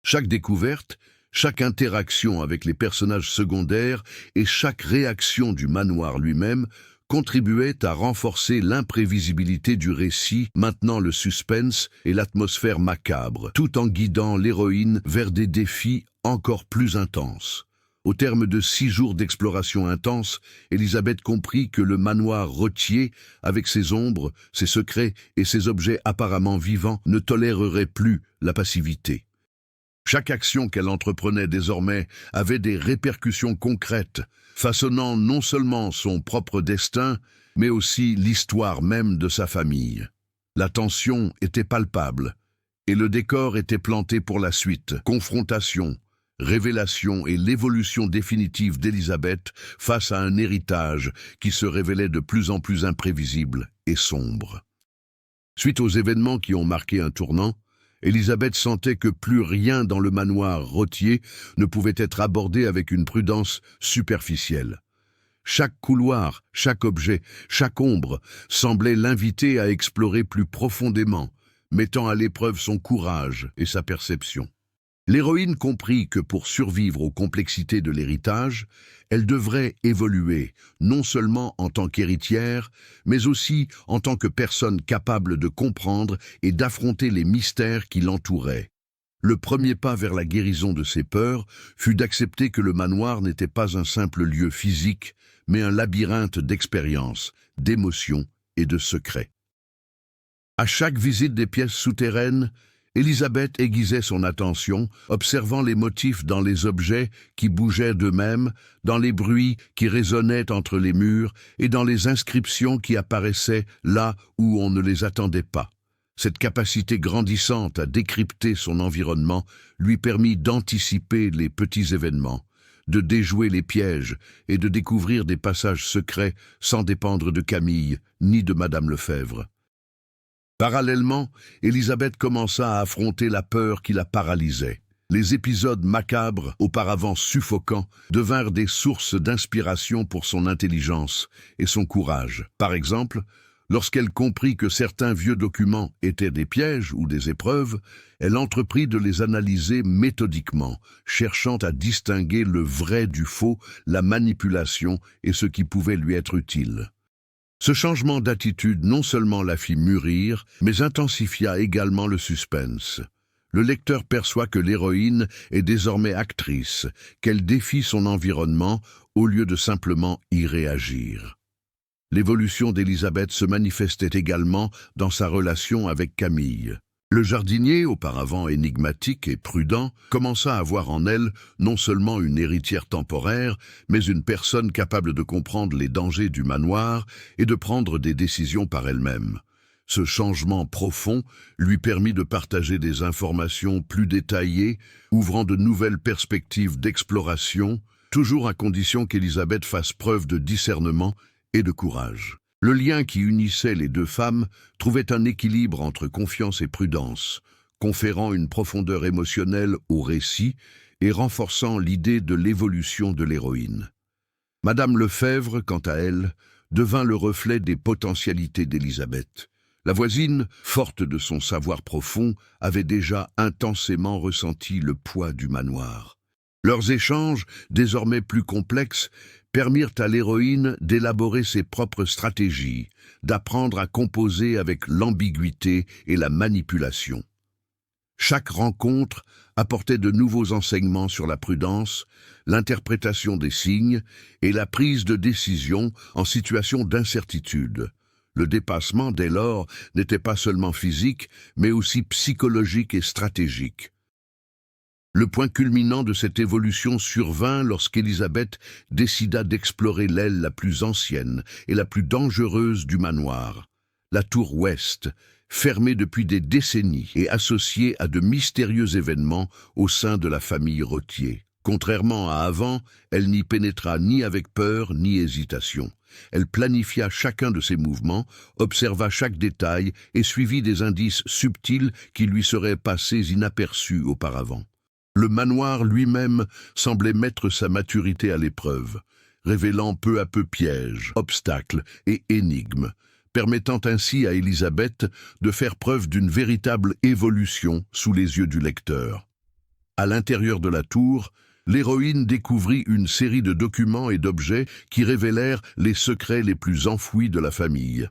Chaque découverte, chaque interaction avec les personnages secondaires et chaque réaction du manoir lui-même contribuait à renforcer l'imprévisibilité du récit, maintenant le suspense et l'atmosphère macabre, tout en guidant l'héroïne vers des défis encore plus intenses. Au terme de 6 jours d'exploration intense, Élisabeth comprit que le manoir Rothier, avec ses ombres, ses secrets et ses objets apparemment vivants, ne tolérerait plus la passivité. Chaque action qu'elle entreprenait désormais avait des répercussions concrètes, façonnant non seulement son propre destin, mais aussi l'histoire même de sa famille. La tension était palpable, et le décor était planté pour la suite. Confrontation, révélation et l'évolution définitive d'Élisabeth face à un héritage qui se révélait de plus en plus imprévisible et sombre. Suite aux événements qui ont marqué un tournant, Élisabeth sentait que plus rien dans le manoir Rothier ne pouvait être abordé avec une prudence superficielle. Chaque couloir, chaque objet, chaque ombre semblait l'inviter à explorer plus profondément, mettant à l'épreuve son courage et sa perception. L'héroïne comprit que pour survivre aux complexités de l'héritage, elle devrait évoluer, non seulement en tant qu'héritière, mais aussi en tant que personne capable de comprendre et d'affronter les mystères qui l'entouraient. Le premier pas vers la guérison de ses peurs fut d'accepter que le manoir n'était pas un simple lieu physique, mais un labyrinthe d'expériences, d'émotions et de secrets. À chaque visite des pièces souterraines, Élisabeth aiguisait son attention, observant les motifs dans les objets qui bougeaient d'eux-mêmes, dans les bruits qui résonnaient entre les murs et dans les inscriptions qui apparaissaient là où on ne les attendait pas. Cette capacité grandissante à décrypter son environnement lui permit d'anticiper les petits événements, de déjouer les pièges et de découvrir des passages secrets sans dépendre de Camille ni de Madame Lefebvre. Parallèlement, Élisabeth commença à affronter la peur qui la paralysait. Les épisodes macabres, auparavant suffocants, devinrent des sources d'inspiration pour son intelligence et son courage. Par exemple, lorsqu'elle comprit que certains vieux documents étaient des pièges ou des épreuves, elle entreprit de les analyser méthodiquement, cherchant à distinguer le vrai du faux, la manipulation et ce qui pouvait lui être utile. Ce changement d'attitude non seulement la fit mûrir, mais intensifia également le suspense. Le lecteur perçoit que l'héroïne est désormais actrice, qu'elle défie son environnement au lieu de simplement y réagir. L'évolution d'Élisabeth se manifestait également dans sa relation avec Camille. Le jardinier, auparavant énigmatique et prudent, commença à voir en elle non seulement une héritière temporaire, mais une personne capable de comprendre les dangers du manoir et de prendre des décisions par elle-même. Ce changement profond lui permit de partager des informations plus détaillées, ouvrant de nouvelles perspectives d'exploration, toujours à condition qu'Élisabeth fasse preuve de discernement et de courage. Le lien qui unissait les deux femmes trouvait un équilibre entre confiance et prudence, conférant une profondeur émotionnelle au récit et renforçant l'idée de l'évolution de l'héroïne. Madame Lefebvre, quant à elle, devint le reflet des potentialités d'Élisabeth. La voisine, forte de son savoir profond, avait déjà intensément ressenti le poids du manoir. Leurs échanges, désormais plus complexes, permirent à l'héroïne d'élaborer ses propres stratégies, d'apprendre à composer avec l'ambiguïté et la manipulation. Chaque rencontre apportait de nouveaux enseignements sur la prudence, l'interprétation des signes et la prise de décision en situation d'incertitude. Le dépassement, dès lors, n'était pas seulement physique, mais aussi psychologique et stratégique. Le point culminant de cette évolution survint lorsqu'Élisabeth décida d'explorer l'aile la plus ancienne et la plus dangereuse du manoir, la tour ouest, fermée depuis des décennies et associée à de mystérieux événements au sein de la famille Rottier. Contrairement à avant, elle n'y pénétra ni avec peur ni hésitation. Elle planifia chacun de ses mouvements, observa chaque détail et suivit des indices subtils qui lui seraient passés inaperçus auparavant. Le manoir lui-même semblait mettre sa maturité à l'épreuve, révélant peu à peu pièges, obstacles et énigmes, permettant ainsi à Élisabeth de faire preuve d'une véritable évolution sous les yeux du lecteur. À l'intérieur de la tour, l'héroïne découvrit une série de documents et d'objets qui révélèrent les secrets les plus enfouis de la famille.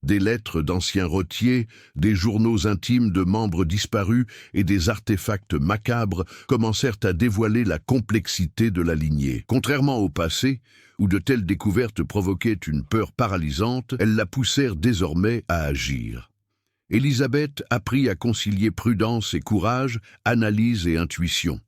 Des lettres d'anciens Rottier, des journaux intimes de membres disparus et des artefacts macabres commencèrent à dévoiler la complexité de la lignée. Contrairement au passé, où de telles découvertes provoquaient une peur paralysante, elles la poussèrent désormais à agir. Élisabeth apprit à concilier prudence et courage, analyse et intuition.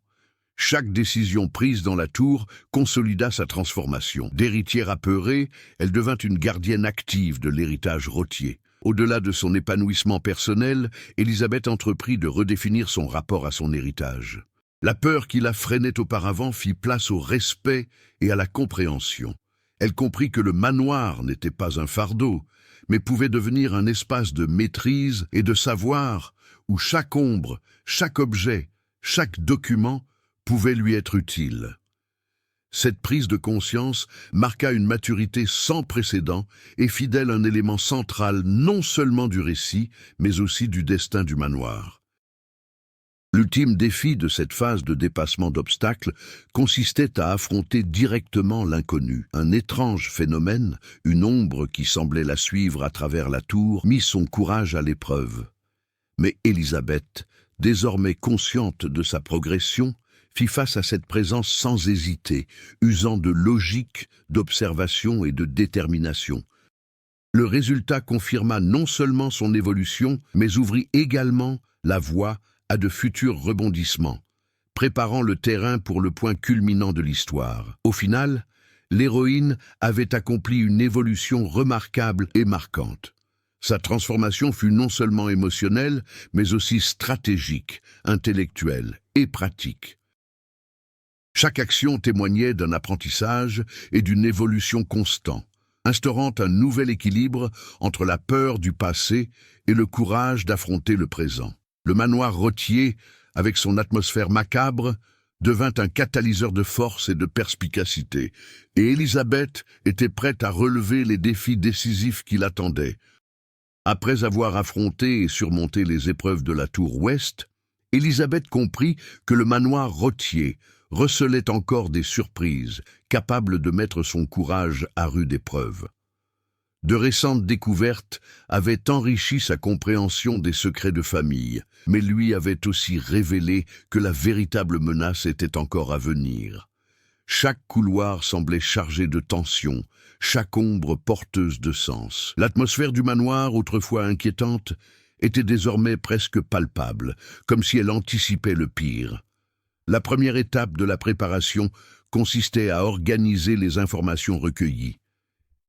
Chaque décision prise dans la tour consolida sa transformation. D'héritière apeurée, elle devint une gardienne active de l'héritage Rottier. Au-delà de son épanouissement personnel, Élisabeth entreprit de redéfinir son rapport à son héritage. La peur qui la freinait auparavant fit place au respect et à la compréhension. Elle comprit que le manoir n'était pas un fardeau, mais pouvait devenir un espace de maîtrise et de savoir où chaque ombre, chaque objet, chaque document pouvait lui être utile. Cette prise de conscience marqua une maturité sans précédent et fit d'elle un élément central non seulement du récit, mais aussi du destin du manoir. L'ultime défi de cette phase de dépassement d'obstacles consistait à affronter directement l'inconnu. Un étrange phénomène, une ombre qui semblait la suivre à travers la tour, mit son courage à l'épreuve. Mais Élisabeth, désormais consciente de sa progression, fit face à cette présence sans hésiter, usant de logique, d'observation et de détermination. Le résultat confirma non seulement son évolution, mais ouvrit également la voie à de futurs rebondissements, préparant le terrain pour le point culminant de l'histoire. Au final, l'héroïne avait accompli une évolution remarquable et marquante. Sa transformation fut non seulement émotionnelle, mais aussi stratégique, intellectuelle et pratique. Chaque action témoignait d'un apprentissage et d'une évolution constante, instaurant un nouvel équilibre entre la peur du passé et le courage d'affronter le présent. Le manoir Rottier, avec son atmosphère macabre, devint un catalyseur de force et de perspicacité, et Élisabeth était prête à relever les défis décisifs qui l'attendaient. Après avoir affronté et surmonté les épreuves de la tour ouest, Élisabeth comprit que le manoir Rottier recelait encore des surprises, capables de mettre son courage à rude épreuve. De récentes découvertes avaient enrichi sa compréhension des secrets de famille, mais lui avaient aussi révélé que la véritable menace était encore à venir. Chaque couloir semblait chargé de tension, chaque ombre porteuse de sens. L'atmosphère du manoir, autrefois inquiétante, était désormais presque palpable, comme si elle anticipait le pire. La première étape de la préparation consistait à organiser les informations recueillies.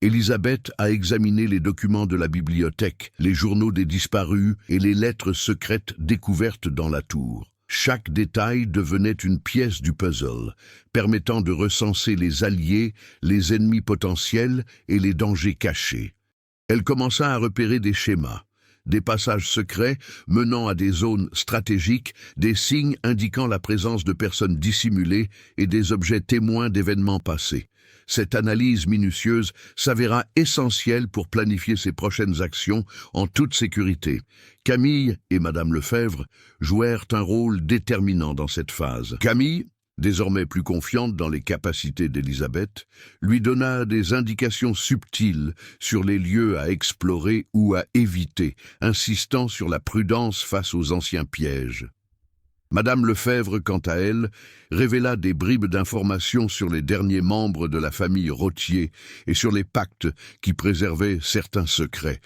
Élisabeth a examiné les documents de la bibliothèque, les journaux des disparus et les lettres secrètes découvertes dans la tour. Chaque détail devenait une pièce du puzzle, permettant de recenser les alliés, les ennemis potentiels et les dangers cachés. Elle commença à repérer des schémas, des passages secrets menant à des zones stratégiques, des signes indiquant la présence de personnes dissimulées et des objets témoins d'événements passés. Cette analyse minutieuse s'avéra essentielle pour planifier ses prochaines actions en toute sécurité. Camille et Madame Lefebvre jouèrent un rôle déterminant dans cette phase. Camille, désormais plus confiante dans les capacités d'Élisabeth, lui donna des indications subtiles sur les lieux à explorer ou à éviter, insistant sur la prudence face aux anciens pièges. Madame Lefebvre, quant à elle, révéla des bribes d'informations sur les derniers membres de la famille Rottier et sur les pactes qui préservaient certains secrets.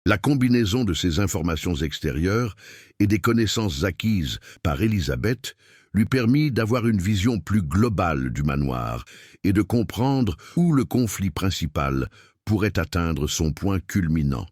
La combinaison de ces informations extérieures et des connaissances acquises par Élisabeth lui permit d'avoir une vision plus globale du manoir et de comprendre où le conflit principal pourrait atteindre son point culminant.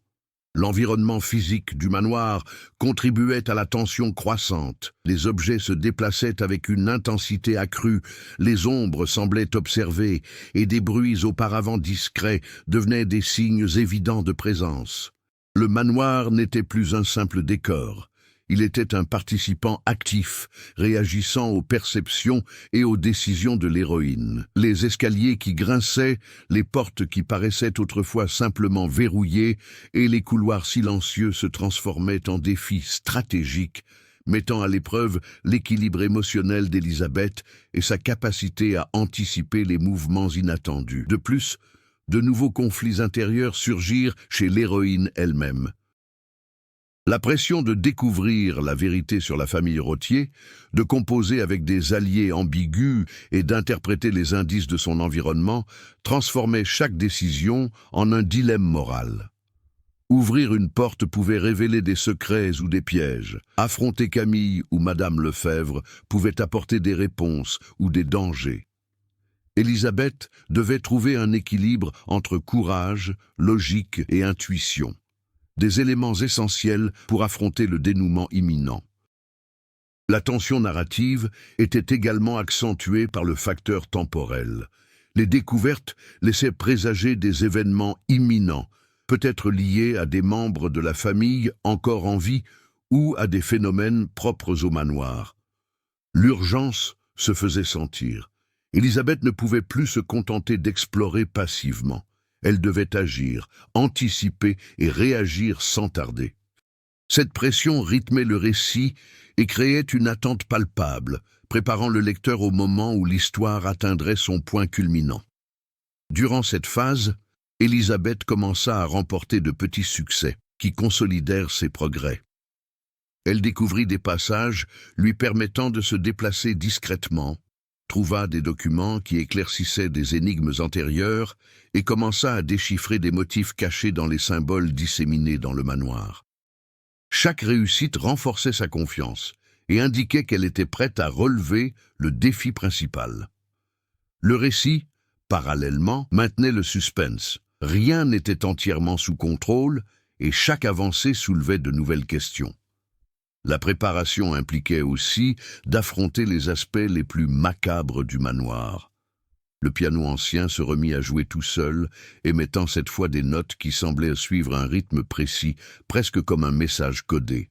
L'environnement physique du manoir contribuait à la tension croissante. Les objets se déplaçaient avec une intensité accrue, les ombres semblaient observer, et des bruits auparavant discrets devenaient des signes évidents de présence. Le manoir n'était plus un simple décor. Il était un participant actif, réagissant aux perceptions et aux décisions de l'héroïne. Les escaliers qui grinçaient, les portes qui paraissaient autrefois simplement verrouillées et les couloirs silencieux se transformaient en défis stratégiques, mettant à l'épreuve l'équilibre émotionnel d'Élisabeth et sa capacité à anticiper les mouvements inattendus. De plus, de nouveaux conflits intérieurs surgirent chez l'héroïne elle-même. La pression de découvrir la vérité sur la famille Rottier, de composer avec des alliés ambigus et d'interpréter les indices de son environnement transformait chaque décision en un dilemme moral. Ouvrir une porte pouvait révéler des secrets ou des pièges. Affronter Camille ou Madame Lefebvre pouvait apporter des réponses ou des dangers. Élisabeth devait trouver un équilibre entre courage, logique et intuition. Des éléments essentiels pour affronter le dénouement imminent. La tension narrative était également accentuée par le facteur temporel. Les découvertes laissaient présager des événements imminents, peut-être liés à des membres de la famille encore en vie ou à des phénomènes propres au manoir. L'urgence se faisait sentir. Élisabeth ne pouvait plus se contenter d'explorer passivement. Elle devait agir, anticiper et réagir sans tarder. Cette pression rythmait le récit et créait une attente palpable, préparant le lecteur au moment où l'histoire atteindrait son point culminant. Durant cette phase, Élisabeth commença à remporter de petits succès qui consolidèrent ses progrès. Elle découvrit des passages lui permettant de se déplacer discrètement, trouva des documents qui éclaircissaient des énigmes antérieures et commença à déchiffrer des motifs cachés dans les symboles disséminés dans le manoir. Chaque réussite renforçait sa confiance et indiquait qu'elle était prête à relever le défi principal. Le récit, parallèlement, maintenait le suspense. Rien n'était entièrement sous contrôle et chaque avancée soulevait de nouvelles questions. La préparation impliquait aussi d'affronter les aspects les plus macabres du manoir. Le piano ancien se remit à jouer tout seul, émettant cette fois des notes qui semblaient suivre un rythme précis, presque comme un message codé.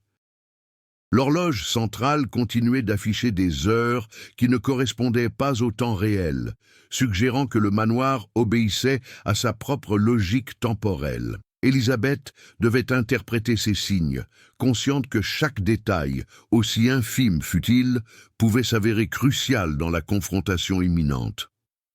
L'horloge centrale continuait d'afficher des heures qui ne correspondaient pas au temps réel, suggérant que le manoir obéissait à sa propre logique temporelle. Élisabeth devait interpréter ces signes, consciente que chaque détail, aussi infime fût-il, pouvait s'avérer crucial dans la confrontation imminente.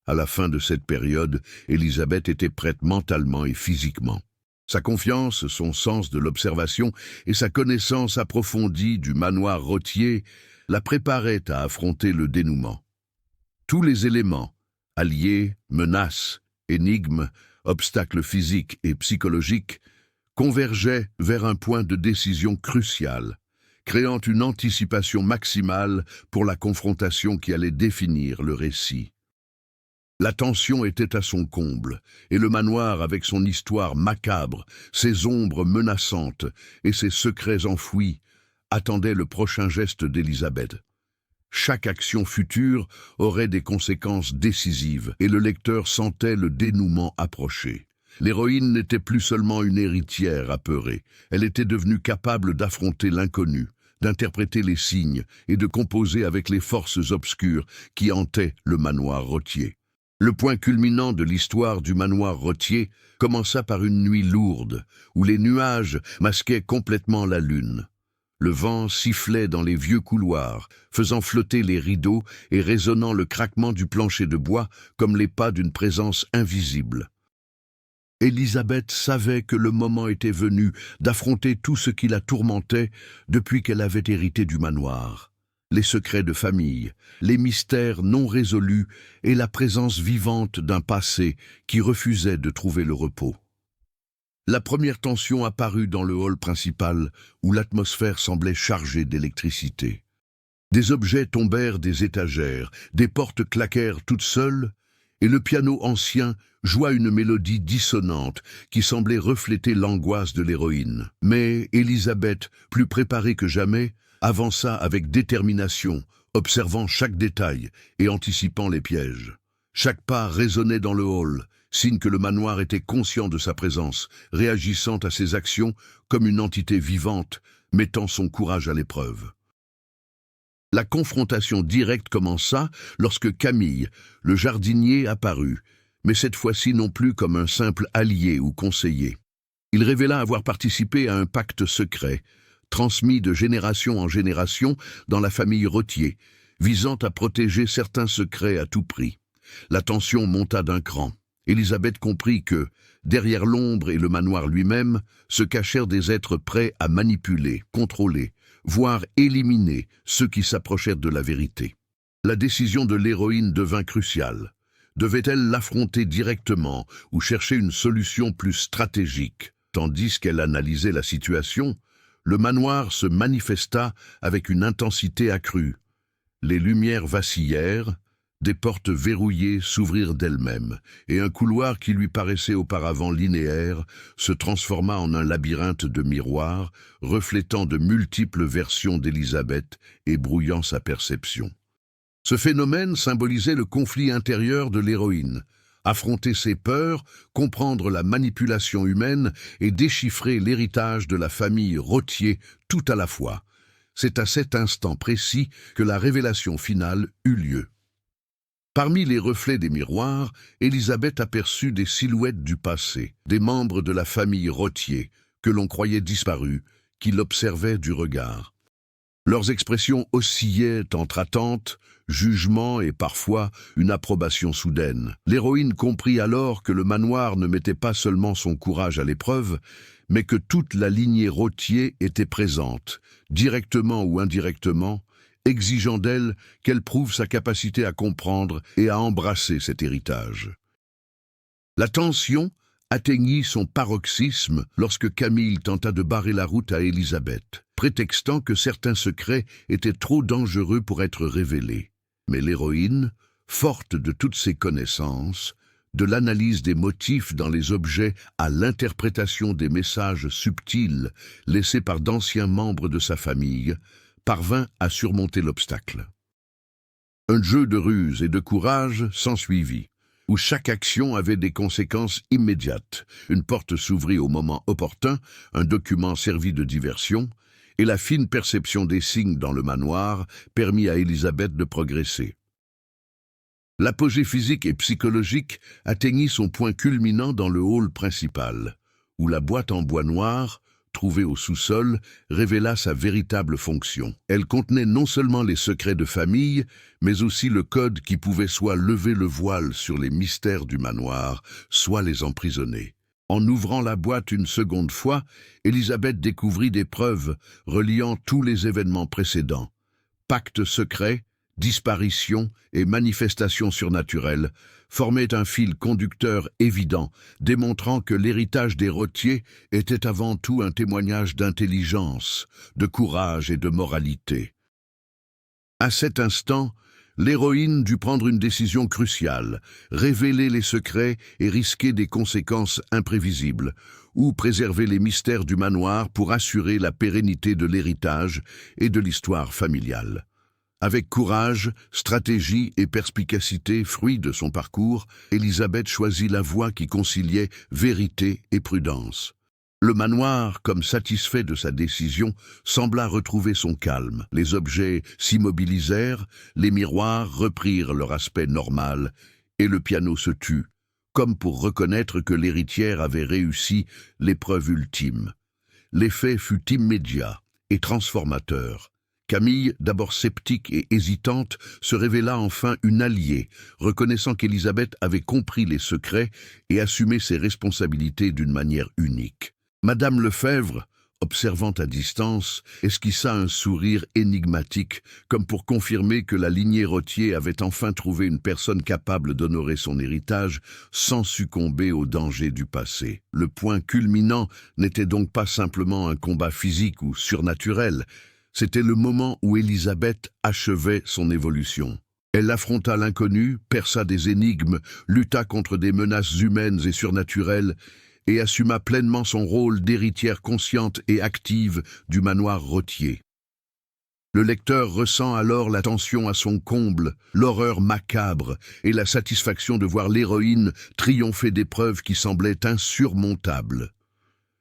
À la fin de cette période, Élisabeth était prête mentalement et physiquement. Sa confiance, son sens de l'observation et sa connaissance approfondie du manoir Rottier la préparaient à affronter le dénouement. Tous les éléments, alliés, menaces, énigmes, obstacles physiques et psychologiques, convergeaient vers un point de décision crucial, créant une anticipation maximale pour la confrontation qui allait définir le récit. La tension était à son comble, et le manoir, avec son histoire macabre, ses ombres menaçantes et ses secrets enfouis, attendait le prochain geste d'Élisabeth. Chaque action future aurait des conséquences décisives, et le lecteur sentait le dénouement approcher. L'héroïne n'était plus seulement une héritière apeurée, elle était devenue capable d'affronter l'inconnu, d'interpréter les signes et de composer avec les forces obscures qui hantaient le manoir Rottier. Le point culminant de l'histoire du manoir Rottier commença par une nuit lourde, où les nuages masquaient complètement la lune. Le vent sifflait dans les vieux couloirs, faisant flotter les rideaux et résonnant le craquement du plancher de bois comme les pas d'une présence invisible. Élisabeth savait que le moment était venu d'affronter tout ce qui la tourmentait depuis qu'elle avait hérité du manoir. les secrets de famille, les mystères non résolus et la présence vivante d'un passé qui refusait de trouver le repos. La première tension apparut dans le hall principal où l'atmosphère semblait chargée d'électricité. Des objets tombèrent des étagères, des portes claquèrent toutes seules, et le piano ancien joua une mélodie dissonante qui semblait refléter l'angoisse de l'héroïne. Mais Elisabeth, plus préparée que jamais, avança avec détermination, observant chaque détail et anticipant les pièges. Chaque pas résonnait dans le hall, signe que le manoir était conscient de sa présence, réagissant à ses actions comme une entité vivante, mettant son courage à l'épreuve. La confrontation directe commença lorsque Camille, le jardinier, apparut, mais cette fois-ci non plus comme un simple allié ou conseiller. Il révéla avoir participé à un pacte secret, transmis de génération en génération dans la famille Rottier, visant à protéger certains secrets à tout prix. La tension monta d'un cran. Elisabeth comprit que, derrière l'ombre et le manoir lui-même, se cachèrent des êtres prêts à manipuler, contrôler, voire éliminer ceux qui s'approchèrent de la vérité. La décision de l'héroïne devint cruciale. Devait-elle l'affronter directement ou chercher une solution plus stratégique? Tandis qu'elle analysait la situation, le manoir se manifesta avec une intensité accrue. Les lumières vacillèrent, des portes verrouillées s'ouvrirent d'elles-mêmes, et un couloir qui lui paraissait auparavant linéaire se transforma en un labyrinthe de miroirs, reflétant de multiples versions d'Elisabeth et brouillant sa perception. Ce phénomène symbolisait le conflit intérieur de l'héroïne. Affronter ses peurs, comprendre la manipulation humaine et déchiffrer l'héritage de la famille Rottier tout à la fois. C'est à cet instant précis que la révélation finale eut lieu. Parmi les reflets des miroirs, Elisabeth aperçut des silhouettes du passé, des membres de la famille Rottier, que l'on croyait disparus, qui l'observaient du regard. Leurs expressions oscillaient entre attente, jugement et parfois une approbation soudaine. L'héroïne comprit alors que le manoir ne mettait pas seulement son courage à l'épreuve, mais que toute la lignée Rottier était présente, directement ou indirectement, exigeant d'elle qu'elle prouve sa capacité à comprendre et à embrasser cet héritage. La tension atteignit son paroxysme lorsque Camille tenta de barrer la route à Elisabeth, prétextant que certains secrets étaient trop dangereux pour être révélés. Mais l'héroïne, forte de toutes ses connaissances, de l'analyse des motifs dans les objets à l'interprétation des messages subtils laissés par d'anciens membres de sa famille, parvint à surmonter l'obstacle. Un jeu de ruse et de courage s'ensuivit, où chaque action avait des conséquences immédiates. Une porte s'ouvrit au moment opportun, un document servit de diversion, et la fine perception des signes dans le manoir permit à Elisabeth de progresser. L'apogée physique et psychologique atteignit son point culminant dans le hall principal, où la boîte en bois noir, trouvée au sous-sol, révéla sa véritable fonction. Elle contenait non seulement les secrets de famille, mais aussi le code qui pouvait soit lever le voile sur les mystères du manoir, soit les emprisonner. En ouvrant la boîte une seconde fois, Elisabeth découvrit des preuves reliant tous les événements précédents. Pacte secret, disparition et manifestations surnaturelles formaient un fil conducteur évident, démontrant que l'héritage des Rottier était avant tout un témoignage d'intelligence, de courage et de moralité. À cet instant, l'héroïne dut prendre une décision cruciale, révéler les secrets et risquer des conséquences imprévisibles, ou préserver les mystères du manoir pour assurer la pérennité de l'héritage et de l'histoire familiale. Avec courage, stratégie et perspicacité, fruit de son parcours, Elisabeth choisit la voie qui conciliait vérité et prudence. Le manoir, comme satisfait de sa décision, sembla retrouver son calme. Les objets s'immobilisèrent, les miroirs reprirent leur aspect normal, et le piano se tut, comme pour reconnaître que l'héritière avait réussi l'épreuve ultime. L'effet fut immédiat et transformateur. Camille, d'abord sceptique et hésitante, se révéla enfin une alliée, reconnaissant qu'Elisabeth avait compris les secrets et assumé ses responsabilités d'une manière unique. Madame Lefebvre, observant à distance, esquissa un sourire énigmatique, comme pour confirmer que la lignée Rottier avait enfin trouvé une personne capable d'honorer son héritage sans succomber aux dangers du passé. Le point culminant n'était donc pas simplement un combat physique ou surnaturel, c'était le moment où Élisabeth achevait son évolution. Elle affronta l'inconnu, perça des énigmes, lutta contre des menaces humaines et surnaturelles, et assuma pleinement son rôle d'héritière consciente et active du manoir Rottier. Le lecteur ressent alors la tension à son comble, l'horreur macabre et la satisfaction de voir l'héroïne triompher d'épreuves qui semblaient insurmontables.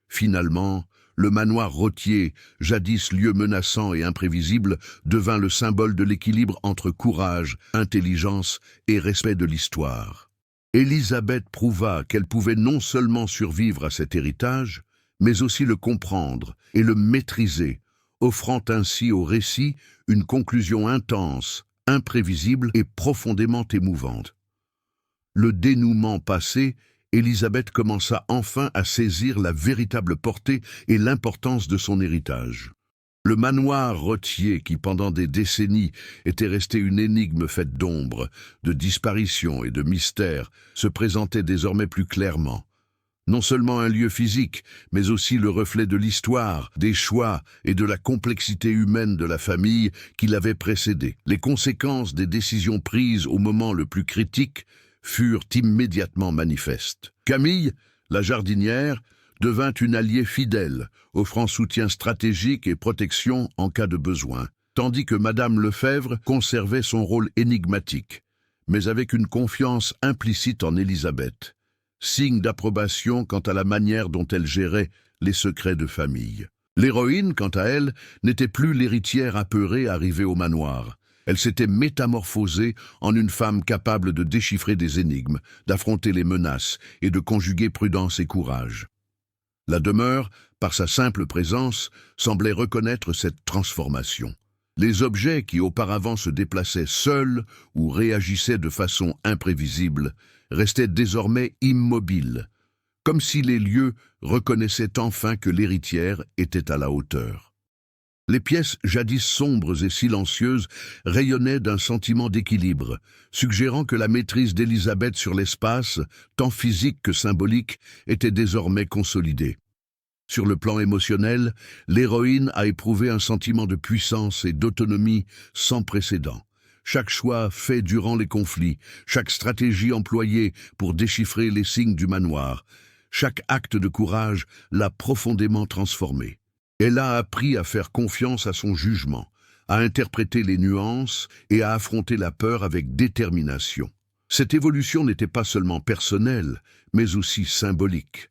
Finalement, le manoir Rottier, jadis lieu menaçant et imprévisible, devint le symbole de l'équilibre entre courage, intelligence et respect de l'histoire. Élisabeth prouva qu'elle pouvait non seulement survivre à cet héritage, mais aussi le comprendre et le maîtriser, offrant ainsi au récit une conclusion intense, imprévisible et profondément émouvante. Le dénouement passé, Élisabeth commença enfin à saisir la véritable portée et l'importance de son héritage. Le manoir Rottier, qui pendant des décennies était resté une énigme faite d'ombre, de disparition et de mystère, se présentait désormais plus clairement. Non seulement un lieu physique, mais aussi le reflet de l'histoire, des choix et de la complexité humaine de la famille qui l'avait précédé. Les conséquences des décisions prises au moment le plus critique furent immédiatement manifestes. Camille, la jardinière, devint une alliée fidèle, offrant soutien stratégique et protection en cas de besoin, tandis que Madame Lefebvre conservait son rôle énigmatique, mais avec une confiance implicite en Élisabeth, signe d'approbation quant à la manière dont elle gérait les secrets de famille. L'héroïne, quant à elle, n'était plus l'héritière apeurée arrivée au manoir. Elle s'était métamorphosée en une femme capable de déchiffrer des énigmes, d'affronter les menaces et de conjuguer prudence et courage. La demeure, par sa simple présence, semblait reconnaître cette transformation. Les objets qui auparavant se déplaçaient seuls ou réagissaient de façon imprévisible restaient désormais immobiles, comme si les lieux reconnaissaient enfin que l'héritière était à la hauteur. Les pièces jadis sombres et silencieuses rayonnaient d'un sentiment d'équilibre, suggérant que la maîtrise d'Élisabeth sur l'espace, tant physique que symbolique, était désormais consolidée. Sur le plan émotionnel, l'héroïne a éprouvé un sentiment de puissance et d'autonomie sans précédent. Chaque choix fait durant les conflits, chaque stratégie employée pour déchiffrer les signes du manoir, chaque acte de courage l'a profondément transformée. Elle a appris à faire confiance à son jugement, à interpréter les nuances et à affronter la peur avec détermination. Cette évolution n'était pas seulement personnelle, mais aussi symbolique.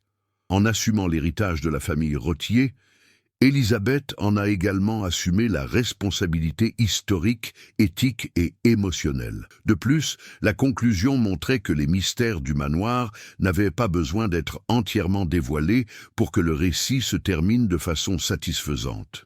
En assumant l'héritage de la famille Rottier, Élisabeth en a également assumé la responsabilité historique, éthique et émotionnelle. De plus, la conclusion montrait que les mystères du manoir n'avaient pas besoin d'être entièrement dévoilés pour que le récit se termine de façon satisfaisante.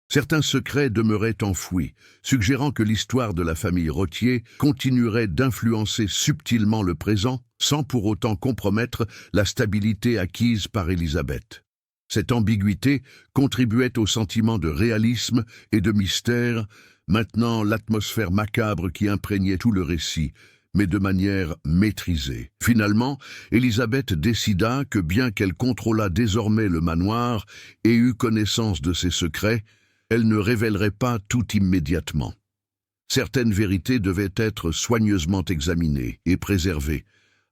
Certains secrets demeuraient enfouis, suggérant que l'histoire de la famille Rottier continuerait d'influencer subtilement le présent, sans pour autant compromettre la stabilité acquise par Élisabeth. Cette ambiguïté contribuait au sentiment de réalisme et de mystère, maintenant l'atmosphère macabre qui imprégnait tout le récit, mais de manière maîtrisée. Finalement, Élisabeth décida que bien qu'elle contrôlât désormais le manoir et eût connaissance de ses secrets, elle ne révélerait pas tout immédiatement. Certaines vérités devaient être soigneusement examinées et préservées,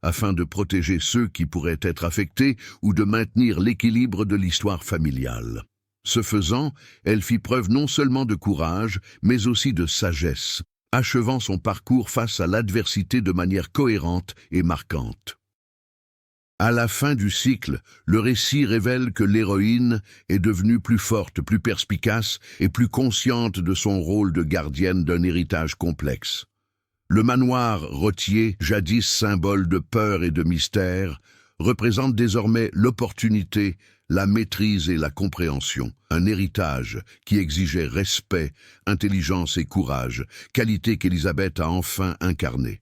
afin de protéger ceux qui pourraient être affectés ou de maintenir l'équilibre de l'histoire familiale. Ce faisant, elle fit preuve non seulement de courage, mais aussi de sagesse, achevant son parcours face à l'adversité de manière cohérente et marquante. À la fin du cycle, le récit révèle que l'héroïne est devenue plus forte, plus perspicace et plus consciente de son rôle de gardienne d'un héritage complexe. Le manoir Rottier, jadis symbole de peur et de mystère, représente désormais l'opportunité, la maîtrise et la compréhension, un héritage qui exigeait respect, intelligence et courage, qualité qu'Élisabeth a enfin incarnée.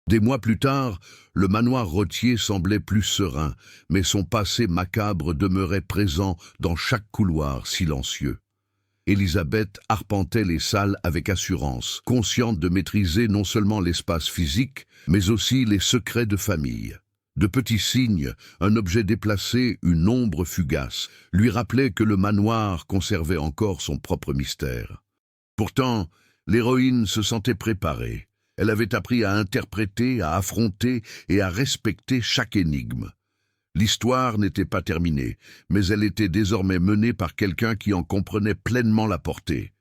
Des mois plus tard, le manoir Rottier semblait plus serein, mais son passé macabre demeurait présent dans chaque couloir silencieux. Élisabeth arpentait les salles avec assurance, consciente de maîtriser non seulement l'espace physique, mais aussi les secrets de famille. De petits signes, un objet déplacé, une ombre fugace, lui rappelaient que le manoir conservait encore son propre mystère. Pourtant, l'héroïne se sentait préparée. Elle avait appris à interpréter, à affronter et à respecter chaque énigme. L'histoire n'était pas terminée, mais elle était désormais menée par quelqu'un qui en comprenait pleinement la portée.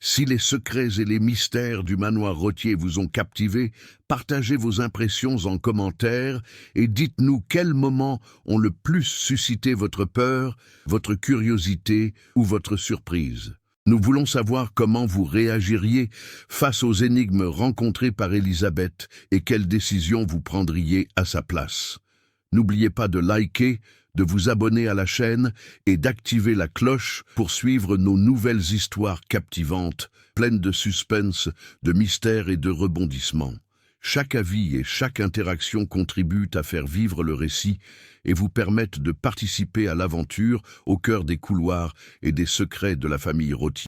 Si les secrets et les mystères du manoir Rottier vous ont captivé, partagez vos impressions en commentaire et dites-nous quels moments ont le plus suscité votre peur, votre curiosité ou votre surprise. Nous voulons savoir comment vous réagiriez face aux énigmes rencontrées par Élisabeth et quelles décisions vous prendriez à sa place. N'oubliez pas de liker, de vous abonner à la chaîne et d'activer la cloche pour suivre nos nouvelles histoires captivantes, pleines de suspense, de mystère et de rebondissements. Chaque avis et chaque interaction contribuent à faire vivre le récit et vous permettent de participer à l'aventure au cœur des couloirs et des secrets de la famille Rottier.